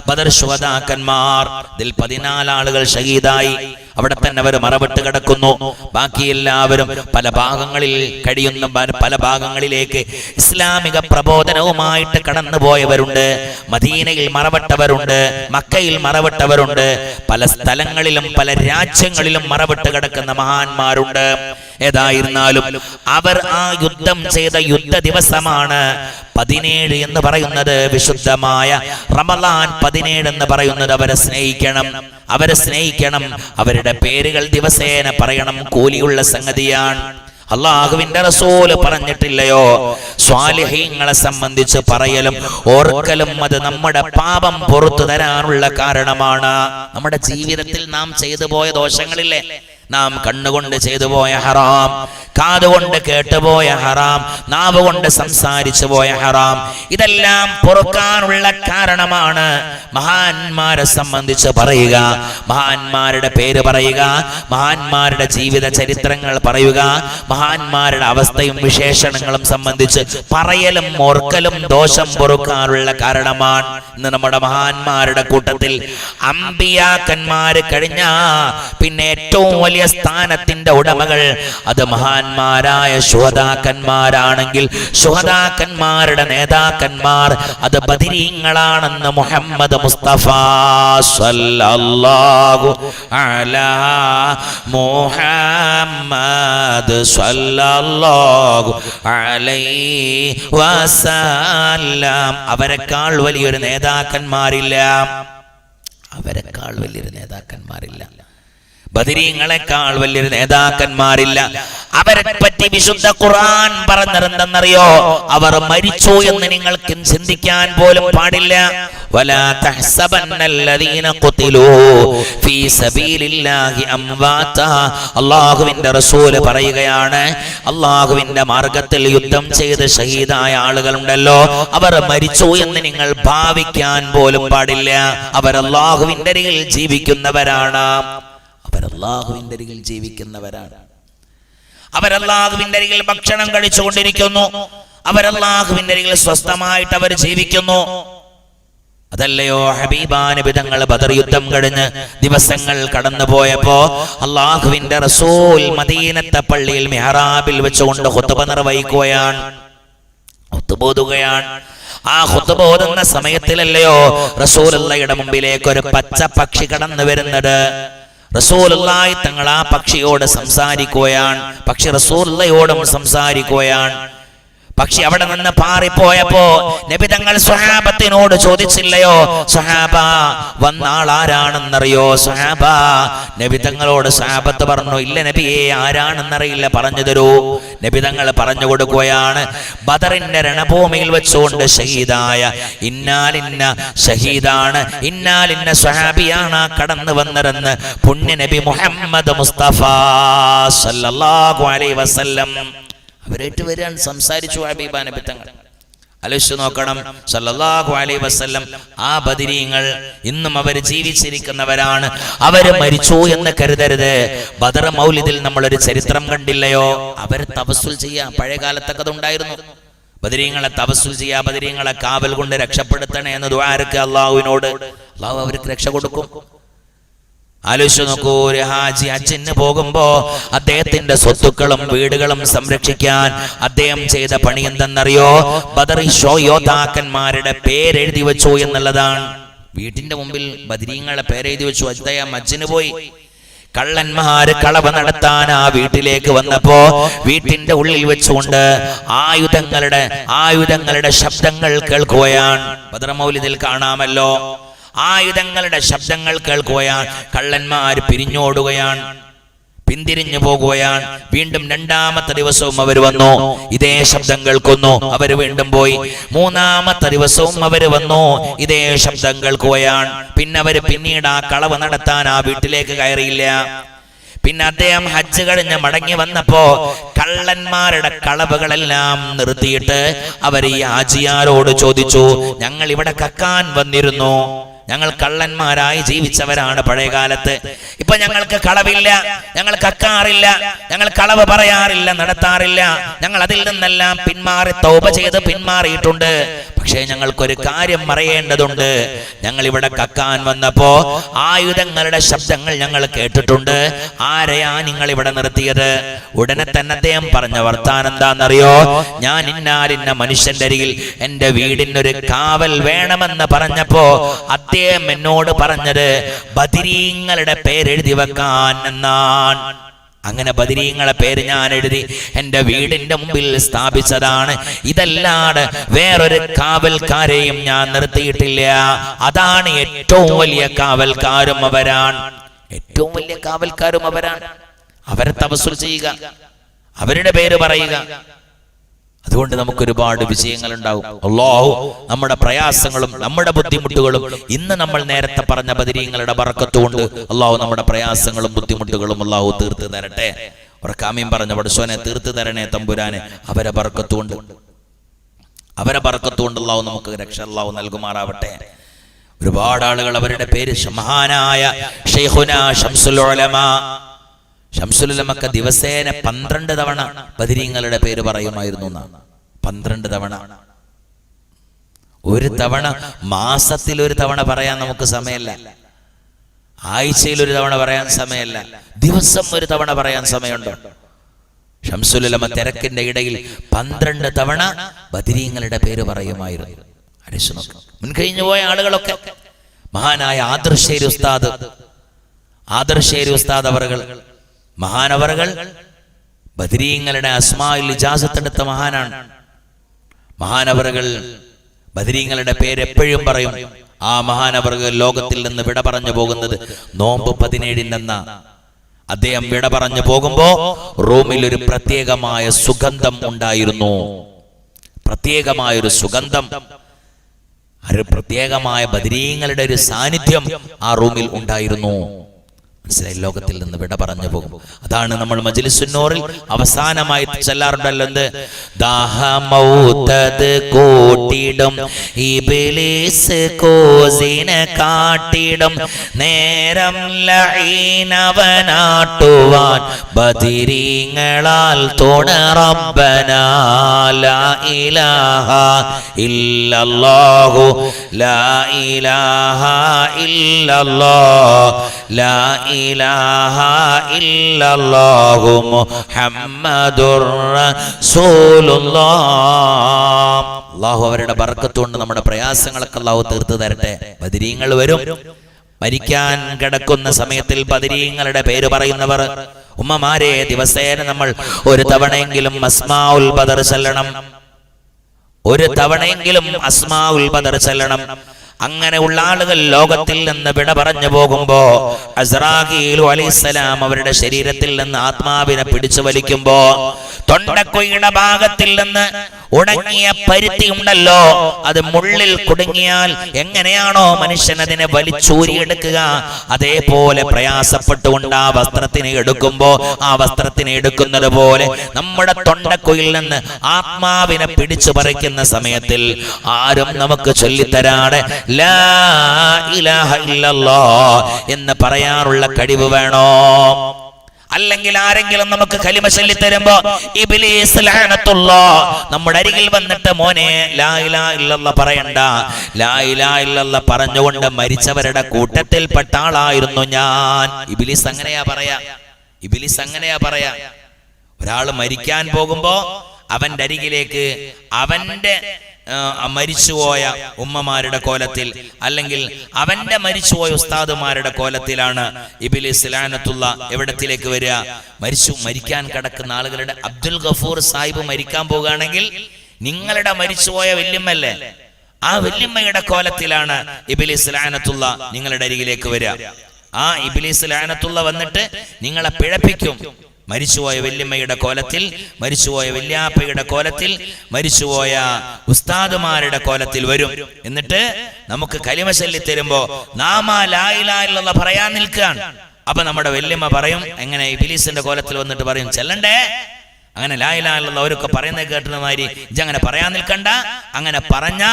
ബദർ ശുഹദാക്കന്മാർ. ഇതിൽ 14 ആളുകൾ ഷഹീദായി. അവിടെ തന്നെ അവർ മറവിട്ട് കിടക്കുന്നു. ബാക്കി എല്ലാവരും പല ഭാഗങ്ങളിൽ കഴിയുന്ന പല ഭാഗങ്ങളിലേക്ക് ഇസ്ലാമിക പ്രബോധനവുമായിട്ട് കടന്നുപോയവരുണ്ട്. മദീനയിൽ മറവിട്ടവരുണ്ട്, മക്കയിൽ മറവിട്ടവരുണ്ട്, പല സ്ഥലങ്ങളിലും പല രാജ്യങ്ങളിലും മറവിട്ട് കിടക്കുന്ന മഹാന്മാരുണ്ട്. ഏതായിരുന്നാലും അവർ ആ യുദ്ധം ചെയ്ത യുദ്ധ ദിവസമാണ് 17 എന്ന് പറയുന്നത്. വിശുദ്ധമായ റമളാൻ 17 എന്ന് പറയുന്നത് അവരെ സ്നേഹിക്കണം, അവരുടെ പേരുകൾ ദിവസേന പറയണം. കൂലിയുള്ള സംഗതിയാണ്. അല്ലാഹുവിന്റെ റസൂല് പറഞ്ഞിട്ടില്ലയോ, സ്വാലിഹീങ്ങളെ സംബന്ധിച്ച് പറയലും ഓർക്കലും അത് നമ്മുടെ പാപം പുറത്തു തരാനുള്ള കാരണമാണ്. നമ്മുടെ ജീവിതത്തിൽ നാം ചെയ്തു പോയ ദോഷങ്ങളില്ലേ, നാം കണ്ണുകൊണ്ട് ചെയ്തു പോയ ഹറാം, കാതുകൊണ്ട് കേട്ടുപോയ ഹറാം, നാവ് കൊണ്ട് സംസാരിച്ചു പോയ ഹറാം, ഇതെല്ലാം പൊറുക്കാനുള്ള കാരണമാണ്. മഹാന്മാരെ സംബന്ധിച്ച് പറയുക, മഹാന്മാരുടെ പേര് പറയുക, മഹാന്മാരുടെ ജീവിത ചരിത്രങ്ങൾ പറയുക, മഹാന്മാരുടെ അവസ്ഥയും വിശേഷണങ്ങളും സംബന്ധിച്ച് പറയലും ഓർക്കലും ദോഷം പൊറുക്കാനുള്ള കാരണമാണ്. ഇന്ന് നമ്മുടെ മഹാന്മാരുടെ കൂട്ടത്തിൽ അമ്പിയാക്കന്മാര് കഴിഞ്ഞ പിന്നെ ഏറ്റവും വലിയ സ്ഥാനത്തിന്റെ ഉടമകൾ അത് മഹാന്മാരായ ശുഹദാക്കന്മാരാണെങ്കിൽ ശുഹദാക്കന്മാരുടെ നേതാക്കന്മാർ അത് ബദരീങ്ങളാണെന്ന് മുഹമ്മദ് മുസ്തഫ സല്ലല്ലാഹു അലാ മുഹമ്മദ് സല്ലല്ലാഹു അലൈഹി വസല്ലം. അവരെക്കാൾ വലിയൊരു നേതാക്കന്മാരില്ല, ബദരീങ്ങളെക്കാൾ വലിയൊരു നേതാക്കന്മാരില്ല. അവരെ പറ്റി വിശുദ്ധ ഖുർആൻ പറഞ്ഞതെന്തെന്നറിയോ? അവർ മരിച്ചു എന്ന് നിങ്ങൾക്ക് ചിന്തിക്കാൻ പോലും പാടില്ല. വലാ തഹ്സബന്നല്ലദീന ഖുതിലൂ ഫീ സബീലില്ലാഹി അംവാതാ. അല്ലാഹുവിന്റെ റസൂൽ പറയുകയാണ്, അല്ലാഹുവിന്റെ മാർഗ്ഗത്തിൽ യുദ്ധം ചെയ്ത് ഷഹീദായ ആളുകളുണ്ടല്ലോ, അവർ മരിച്ചു എന്ന് നിങ്ങൾ ഭാവിക്കാൻ പോലും പാടില്ല. അവർ അല്ലാഹുവിന്റെ അരികിൽ ജീവിക്കുന്നവരാണ്. അവരല്ലാഹുവിന്റെ അരികിൽ ഭക്ഷണം കഴിച്ചുകൊണ്ടിരിക്കുന്നു, അവരല്ലാഹുവിന്റെ അരികിൽ സ്വസ്ഥമായിട്ട് അവർ ജീവിക്കുന്നു. അതല്ലയോ ഹബീബാ നബി തങ്ങൾ ബദർ യുദ്ധം കഴിഞ്ഞ് ദിവസങ്ങൾ കടന്നുപോയപ്പോ അല്ലാഹുവിന്റെ റസൂൽ മദീനത്തെ പള്ളിയിൽ മിഹ്റാബിൽ വെച്ചുകൊണ്ട് ഖുത്ബ നിർവഹിക്കുകയാണ്, ആ ഖുത്ബ ഓതുന്ന സമയത്തിലല്ലയോ റസൂലുള്ളാഹിയുടെ മുമ്പിലേക്ക് ഒരു പച്ച പക്ഷി കടന്നു വരുന്നത്. റസൂലുള്ളാഹി തങ്ങൾ ആ പക്ഷിയോട് സംസാരിക്കുകയാണ്, പക്ഷി റസൂലുള്ളാഹിയോടും സംസാരിക്കുകയാണ്. പക്ഷെ അവിടെ നിന്ന് പാറിപ്പോയപ്പോ നബി തങ്ങൾ സ്വഹാബത്തിനോട് ചോദിച്ചില്ലയോ, സ്വഹാബ വന്ന ആൾ ആരാണെന്നറിയോ? സ്വഹാബ നബി തങ്ങളോട് സ്വഹാബത്ത് പറഞ്ഞു, ഇല്ല നബിയെ, ആരാണെന്നറിയില്ല, പറഞ്ഞു തരൂ. നബി തങ്ങൾ പറഞ്ഞു കൊടുക്കുകയാണ്, ബദറിന്റെ രണഭൂമിയിൽ വെച്ചുകൊണ്ട് ഷഹീദായ ഇന്നാലിന്ന ഷഹീദാണ്, ഇന്നാലിന്ന സ്വഹാബിയാണ് കടന്നു വന്നതെന്ന് പുണ്യ നബി മുഹമ്മദ് മുസ്തഫ സല്ലല്ലാഹു അലൈഹി വസല്ലം അവരേറ്റ് വരാൻ സംസാരിച്ചു. ഹബീബ നബി തങ്ങൾ ആലോചിച്ചു നോക്കണം, സല്ലല്ലാഹു അലൈഹി വസല്ലം. ആ ബദരീങ്ങൾ ഇന്നും അവർ ജീവിച്ചിരിക്കുന്നവരാണ്. അവര് മരിച്ചു എന്ന് കരുതരുത്. ബദർ മൗലിദിൽ നമ്മളൊരു ചരിത്രം കണ്ടില്ലയോ? അവര് തവസ്സുൽ ചെയ്യാ. പഴയ കാലത്തൊക്കെ അതുണ്ടായിരുന്നു. ബദരീങ്ങളെ തവസ്സുൽ ചെയ്യാ, ബദരീങ്ങളെ കാവൽ കൊണ്ട് രക്ഷപ്പെടുത്തണേ എന്ന് ദുആ ഇറക്കുക അള്ളാഹുവിനോട്. അള്ളാഹു അവർക്ക് രക്ഷ കൊടുക്കും. ആലോചിച്ചു നോക്കൂ, ഒരു ഹാജി ഹജ്ജിന് പോകുമ്പോ അദ്ദേഹത്തിന്റെ സ്വത്തുക്കളും വീടുകളും സംരക്ഷിക്കാൻ അദ്ദേഹം ചെയ്ത പണി എന്തെന്നറിയോ? ബദർ യോദ്ധാക്കന്മാരുടെ പേരെഴുതി വെച്ചു എന്നുള്ളതാണ്. വീട്ടിന്റെ മുമ്പിൽ ബദരീങ്ങളെ പേരെഴുതി വെച്ചു. അദ്ദേഹം ഹജ്ജിന് പോയി. കള്ളന്മാര് കളവ് നടത്താൻ ആ വീട്ടിലേക്ക് വന്നപ്പോ വീട്ടിന്റെ ഉള്ളിൽ വെച്ചുകൊണ്ട് ആയുധങ്ങളുടെ ശബ്ദങ്ങൾ കേൾക്കുകയാണ്. ബദർ മൗലിദിൽ കാണാമല്ലോ, ആയുധങ്ങളുടെ ശബ്ദങ്ങൾ കേൾക്കുകയാണ്. കള്ളന്മാർ പിരിഞ്ഞോടുകയാണ്, പിന്തിരിഞ്ഞു പോകുകയാണ്. വീണ്ടും രണ്ടാമത്തെ ദിവസവും അവർ വന്നു, ഇതേ ശബ്ദം കേൾക്കുന്നു. അവർ വീണ്ടും പോയി. മൂന്നാമത്തെ ദിവസവും അവർ വന്നു, ഇതേ ശബ്ദം കേൾക്കുകയാണ്. പിന്നെ അവർ പിന്നീട് ആ കളവ് നടത്താൻ ആ വീട്ടിലേക്ക് കയറിയില്ല. പിന്നെ അദ്ദേഹം ഹജ്ജ് കഴിഞ്ഞ് മടങ്ങി വന്നപ്പോ കള്ളന്മാരുടെ കളവുകളെല്ലാം നിർത്തിയിട്ട് അവർ ഈ ഹാജിയാരോട് ചോദിച്ചു, ഞങ്ങൾ ഇവിടെ കക്കാൻ വന്നിരുന്നു, ഞങ്ങൾ കള്ളന്മാരായി ജീവിച്ചവരാണ് പഴയ കാലത്ത്. ഇപ്പൊ ഞങ്ങൾക്ക് കളവില്ല, ഞങ്ങൾ കക്കാറില്ല, ഞങ്ങൾ കളവ് പറയാറില്ല, നടത്താറില്ല, ഞങ്ങൾ അതിൽ നിന്നെല്ലാം തൗബ ചെയ്ത് പിന്മാറിയിട്ടുണ്ട്. പക്ഷേ ഞങ്ങൾക്കൊരു കാര്യം അറിയേണ്ടതുണ്ട്. ഞങ്ങൾ ഇവിടെ കക്കാൻ വന്നപ്പോ ആയുധങ്ങളുടെ ശബ്ദങ്ങൾ ഞങ്ങൾ കേട്ടിട്ടുണ്ട്. ആരെയാ നിങ്ങൾ ഇവിടെ നിർത്തിയത്? ഉടനെ തന്നെ അദ്ദേഹം പറഞ്ഞ വർത്താനം എന്താണെന്നറിയോ? ഞാൻ ഇന്നാലിന്ന മനുഷ്യന്റെ അരികിൽ എന്റെ വീടിനൊരു കാവൽ വേണമെന്ന് പറഞ്ഞപ്പോ അദ്ദേഹം എന്നോട് പറഞ്ഞത് ബദരീങ്ങളുടെ പേരെഴുതി വെക്കാൻ എന്നാണ്. അങ്ങനെ ബദരീങ്ങളെ പേര് ഞാൻ എഴുതി എന്റെ വീടിന്റെ മുമ്പിൽ സ്ഥാപിച്ചതാണ്. ഇതല്ലാതെ വേറൊരു കാവൽക്കാരെയും ഞാൻ നിർത്തിയിട്ടില്ല. അതാണ് ഏറ്റവും വലിയ കാവൽക്കാരും അവരാണ്. ഏറ്റവും വലിയ കാവൽക്കാരും അവരാണ്. അവരെ തവസ്സുൽ ചെയ്യുക, അവരുടെ പേര് പറയുക. അതുകൊണ്ട് നമുക്ക് ഒരുപാട് വിജയങ്ങൾ ഉണ്ടാവും. അല്ലാഹു നമ്മുടെ പ്രയാസങ്ങളും നമ്മുടെ ബുദ്ധിമുട്ടുകളും ഇന്ന് നമ്മൾ നേരത്തെ പറഞ്ഞ ബദരീങ്ങളുടെ ബർക്കത്ത് കൊണ്ട് അല്ലാഹു നമ്മുടെ പ്രയാസങ്ങളും ബുദ്ധിമുട്ടുകളും അല്ലാഹു തീർത്ത് തരട്ടെ. ഉറക്കാമീൻ പറഞ്ഞ പടച്ചോനെ തീർത്ത് തരണേ തമ്പുരാനെ. അവരെ ബർക്കത്ത് കൊണ്ട് അല്ലാഹു നമുക്ക് രക്ഷ അല്ലാഹു നൽകുമാറാവട്ടെ. ഒരുപാട് ആളുകൾ അവരുടെ പേര് മഹാനായ ശൈഖുനാ ശംസുൽ ഉലമാ ശംസുലുലമക്ക് ദിവസേന 12 തവണ ബദരീങ്ങളുടെ പേര് പറയുമായിരുന്നു. 12 തവണ. ഒരു തവണ മാസത്തിൽ ഒരു തവണ പറയാൻ നമുക്ക് സമയമല്ല, ആഴ്ചയിൽ ഒരു തവണ പറയാൻ സമയമല്ല, ദിവസം ഒരു തവണ പറയാൻ സമയമുണ്ടോ? ശംസുലുലമ തിരക്കിന്റെ ഇടയിൽ 12 തവണ ബദരീങ്ങളുടെ പേര് പറയുമായിരുന്നു. മുൻകഴിഞ്ഞു പോയ ആളുകളൊക്കെ മഹാനായ ആദർശേരി ഉസ്താദ് അവറുകൾ മഹാനവറുകൾ ബദരീങ്ങളുടെ അസ്മായിൽ ഇജാസത്ത് എടുത്ത മഹാനാണ്. മഹാനവറുകൾ ബദരീങ്ങളുടെ പേര് എപ്പോഴും പറയും. ആ മഹാനവറുകൾ ലോകത്തിൽ നിന്ന് വിട പറഞ്ഞു പോകുന്നത് നോമ്പ് 17 അദ്ദേഹം വിട പറഞ്ഞു പോകുമ്പോ റൂമിൽ ഒരു പ്രത്യേകമായ സുഗന്ധം ഉണ്ടായിരുന്നു. പ്രത്യേകമായൊരു സുഗന്ധം, ഒരു പ്രത്യേകമായ ബദരീങ്ങളുടെ ഒരു സാന്നിധ്യം ആ റൂമിൽ ഉണ്ടായിരുന്നു. മനസ്സിലായി? ലോകത്തിൽ നിന്ന് വിട പറഞ്ഞു പോകും. അതാണ് നമ്മൾ മജ്ലിസുന്നൂറിൽ അവസാനമായി ചൊല്ലാറുണ്ടല്ലോ, എന്ത്? ദാഹമൗതത് കൂട്ടിടും ഇബ്ലീസ് കോസിനെ കാട്ടിടും നേരം ലഈനവനാട്ടുവാൻ ബദരീങ്ങളാൽ തുണ റബ്ബനാ ലാ ഇലാഹ ഇല്ലല്ലാഹു ലാ ഇലാഹ ഇല്ലല്ലാഹ് ലാ ഇലാഹ ഇല്ലല്ലാഹു മുഹമ്മദുർ റസൂലുള്ളാഹ്. അല്ലാഹു അവരുടെ ബർക്കത്ത് കൊണ്ട് നമ്മുടെ പ്രയാസങ്ങളൊക്കെ അല്ലാഹു തീർത്തു തരട്ടെ. ബദരീങ്ങൾ വരും. മരിക്കാൻ കിടക്കുന്ന സമയത്തിൽ ബദരീങ്ങളുടെ പേര് പറയുന്നവർ ഉമ്മമാരെ ദിവസേന നമ്മൾ ഒരു തവണയെങ്കിലും അസ്മാഉൽ ബദർ ചൊല്ലണം. ഒരു തവണയെങ്കിലും അസ്മാഉൽ ബദർ ചൊല്ലണം. അങ്ങനെയുള്ള ആളുകൾ ലോകത്തിൽ നിന്ന് വിട പറഞ്ഞു പോകുമ്പോ അസ്റാഗീൽ അലൈഹിസ്സലാം അവരുടെ ശരീരത്തിൽ നിന്ന് ആത്മാവിനെ പിടിച്ചു വലിക്കുമ്പോ തൊണ്ടക്കൊയ്യുടെ ഭാഗത്തിൽ നിന്ന് ഉണങ്ങിയ പരുത്തി ഉണ്ടല്ലോ, അത് മുള്ളിൽ കുടുങ്ങിയാൽ എങ്ങനെയാണോ മനുഷ്യൻ അതിനെ വലിച്ചൂരിയെടുക്കുക, അതേപോലെ പ്രയാസപ്പെട്ടുകൊണ്ട് ആ വസ്ത്രത്തിനെ എടുക്കുമ്പോ ആ വസ്ത്രത്തിനെ എടുക്കുന്നത് പോലെ നമ്മുടെ തൊണ്ടക്കൊയിൽ നിന്ന് ആത്മാവിനെ പിടിച്ചു പറിക്കുന്ന സമയത്തിൽ ആരും നമുക്ക് ചൊല്ലിത്തരാടെ ലാ ഇലാഹ ഇല്ലല്ലാഹ് എന്ന് പറയാറുള്ള കഴിവ് വേണോ? അല്ലെങ്കിൽ ആരെങ്കിലും നമുക്ക് കലിമ ചൊല്ലിത്തരുമ്പോ ഇബ്ലീസ് ലഅനത്തുല്ലാഹ് നമ്മുടെ അരികിൽ വന്നിട്ട് മോനെ ലാ ഇലാഹ ഇല്ലല്ലാഹ് പറയണ്ട, ലാ ഇലാഹ ഇല്ലല്ലാഹ് പറഞ്ഞുകൊണ്ട് മരിച്ചവരുടെ കൂട്ടത്തിൽപ്പെട്ട ആളായിരുന്നു ഞാൻ. ഇബ്ലീസ് അങ്ങനെയാ പറയാ. ഒരാൾ മരിക്കാൻ പോകുമ്പോ അവന്റെ അരികിലേക്ക് അവന്റെ മരിച്ചുപോയ ഉമ്മമാരുടെ കോലത്തിൽ അല്ലെങ്കിൽ അവന്റെ മരിച്ചുപോയ ഉസ്താദുമാരുടെ കോലത്തിലാണ് ഇബ്ലീസ് ലഅനത്തുള്ള എവിടത്തിലേക്ക് വരിക? മരിക്കാൻ കിടക്കുന്ന ആളുകളുടെ അബ്ദുൽ ഗഫൂർ സാഹിബ് മരിക്കാൻ പോകുകയാണെങ്കിൽ നിങ്ങളുടെ മരിച്ചുപോയ വല്യമ്മല്ലേ, ആ വല്യമ്മയുടെ കോലത്തിലാണ് ഇബ്ലീസ് ലഅനത്തുള്ള നിങ്ങളുടെ അരികിലേക്ക് വരിക. ആ ഇബ്ലീസ് ലഅനത്തുള്ള വന്നിട്ട് നിങ്ങളെ പിഴപ്പിക്കും. മരിച്ചുപോയ വല്യമ്മയുടെ കോലത്തിൽ, മരിച്ചുപോയ വല്യാപ്പയുടെ കോലത്തിൽ, മരിച്ചുപോയ ഉസ്താദുമാരുടെ കോലത്തിൽ വരും. എന്നിട്ട് നമുക്ക് കലിമ ചൊല്ലിത്തരുമ്പോ നാം ആ ലാ ഇലാഹ ഇല്ലല്ലാഹ് പറയാൻ നിൽക്കുകയാണ്. അപ്പൊ നമ്മുടെ വല്യമ്മ പറയും, എങ്ങനെ ഇബ്ലീസിന്റെ കോലത്തിൽ വന്നിട്ട് പറയും, ചെല്ലണ്ടേ, അങ്ങനെ ലാ ഇലാഹ ഇല്ലല്ലാഹ് അവരൊക്കെ പറയുന്നത് കേട്ടുന്ന മാതിരി ഇജ്ജങ്ങനെ പറയാൻ നിൽക്കണ്ട, അങ്ങനെ പറഞ്ഞ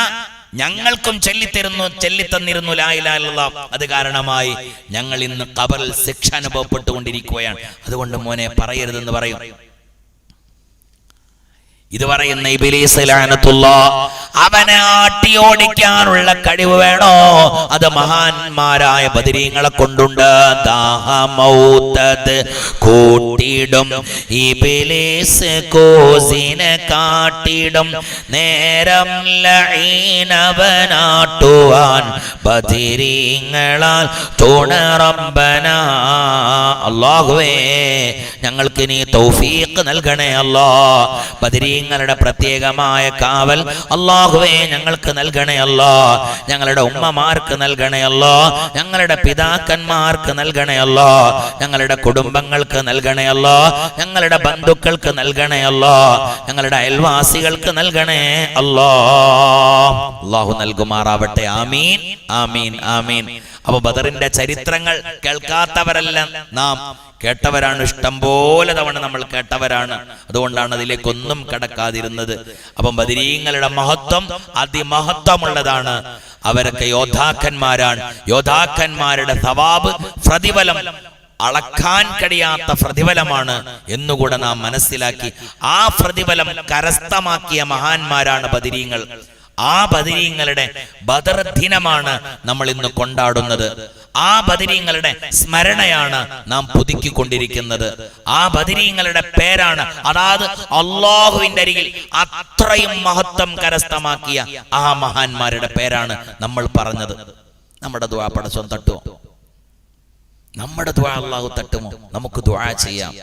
ഞങ്ങൾക്കും ചൊല്ലിത്തന്നിരുന്നു ലാ ഇലാഹ ഇല്ലല്ലാഹ്. അത് കാരണമായി ഞങ്ങൾ ഇന്ന് ഖബറിൽ ശിക്ഷ അനുഭവപ്പെട്ടുകൊണ്ടിരിക്കുകയാണ്. അതുകൊണ്ട് മോനെ പറയരുതെന്ന് പറയും. ഇത് പറയുന്ന ഇബ്ലീസ് ലഅനത്തുല്ലാഹ് അവനെ ആട്ടിയോടിക്കാനുള്ള കഴിവ് വേണോ? അത് മഹാന്മാരായ ബദരീങ്ങളെ കൊണ്ടുണ്ട്. ദാഹമൗതത് കൂട്ടിടും ഇബ്ലീസ് കോസിനെ കാട്ടിടും, നേരം ലഈനവനാട്ടുവാൻ ബദരീങ്ങളാൽ തുണ റബ്ബനാ. അല്ലാഹുവേ ഞങ്ങൾക്ക് നീ തൗഫീഖ് നൽകണേ അല്ലാഹ്. ബദരീങ്ങളുടെ പ്രത്യേകമായ കാവൽ അല്ലാഹുവേ ഞങ്ങൾക്ക് നൽകണേ അല്ലാഹ്. ഞങ്ങളുടെ ഉമ്മമാർക്ക് നൽകണേ അല്ലാഹ്. ഞങ്ങളുടെ പിതാക്കന്മാർക്ക് നൽകണേ അല്ലാഹ്. ഞങ്ങളുടെ കുടുംബങ്ങൾക്ക് നൽകണേ അല്ലാഹ്. ഞങ്ങളുടെ ബന്ധുക്കൾക്ക് നൽകണേ അല്ലാഹ്. ഞങ്ങളുടെ അയൽവാസികൾക്ക് നൽകണേ അല്ലാഹ്. അല്ലാഹു നൽകുമാറാവട്ടെ. ആമീൻ ആമീൻ ആമീൻ. അപ്പൊ ബദറിന്റെ ചരിത്രങ്ങൾ കേൾക്കാത്തവരല്ല നാം, കേട്ടവരാണ്. ഇഷ്ടം പോലെ തവണ നമ്മൾ കേട്ടവരാണ്. അതുകൊണ്ടാണ് അതിലേക്കൊന്നും കടക്കാതിരുന്നത്. അപ്പം ബദരീങ്ങളുടെ മഹത്വം അതിമഹത്വമുള്ളതാണ്. അവരൊക്കെ യോദ്ധാക്കന്മാരാണ്. യോദ്ധാക്കന്മാരുടെ സവാബ്, പ്രതിഫലം അളക്കാൻ കഴിയാത്ത പ്രതിഫലമാണ് എന്നുകൂടെ നാം മനസ്സിലാക്കി ആ പ്രതിഫലം കരസ്ഥമാക്കിയ മഹാന്മാരാണ് ബദരീങ്ങൾ. ആ ബദരീങ്ങളുടെ ബദർ ദിനമാണ് നമ്മൾ ഇന്ന് കൊണ്ടാടുന്നത്. ആ ബദരീങ്ങളുടെ സ്മരണയാണ് നാം പുതുക്കിക്കൊണ്ടിരിക്കുന്നത്. ആ ബദരീങ്ങളുടെ പേരാണ്, അതായത് അല്ലാഹുവിന്റെ അരികിൽ അത്രയും മഹത്വം കരസ്ഥമാക്കിയ ആ മഹാന്മാരുടെ പേരാണ് നമ്മൾ പറഞ്ഞത്. നമ്മുടെ ദുആ പടച്ചോൻ തട്ടുമോ? നമ്മുടെ ദുആ അല്ലാഹു തട്ടുമോ? നമുക്ക് ദുആ ചെയ്യാം.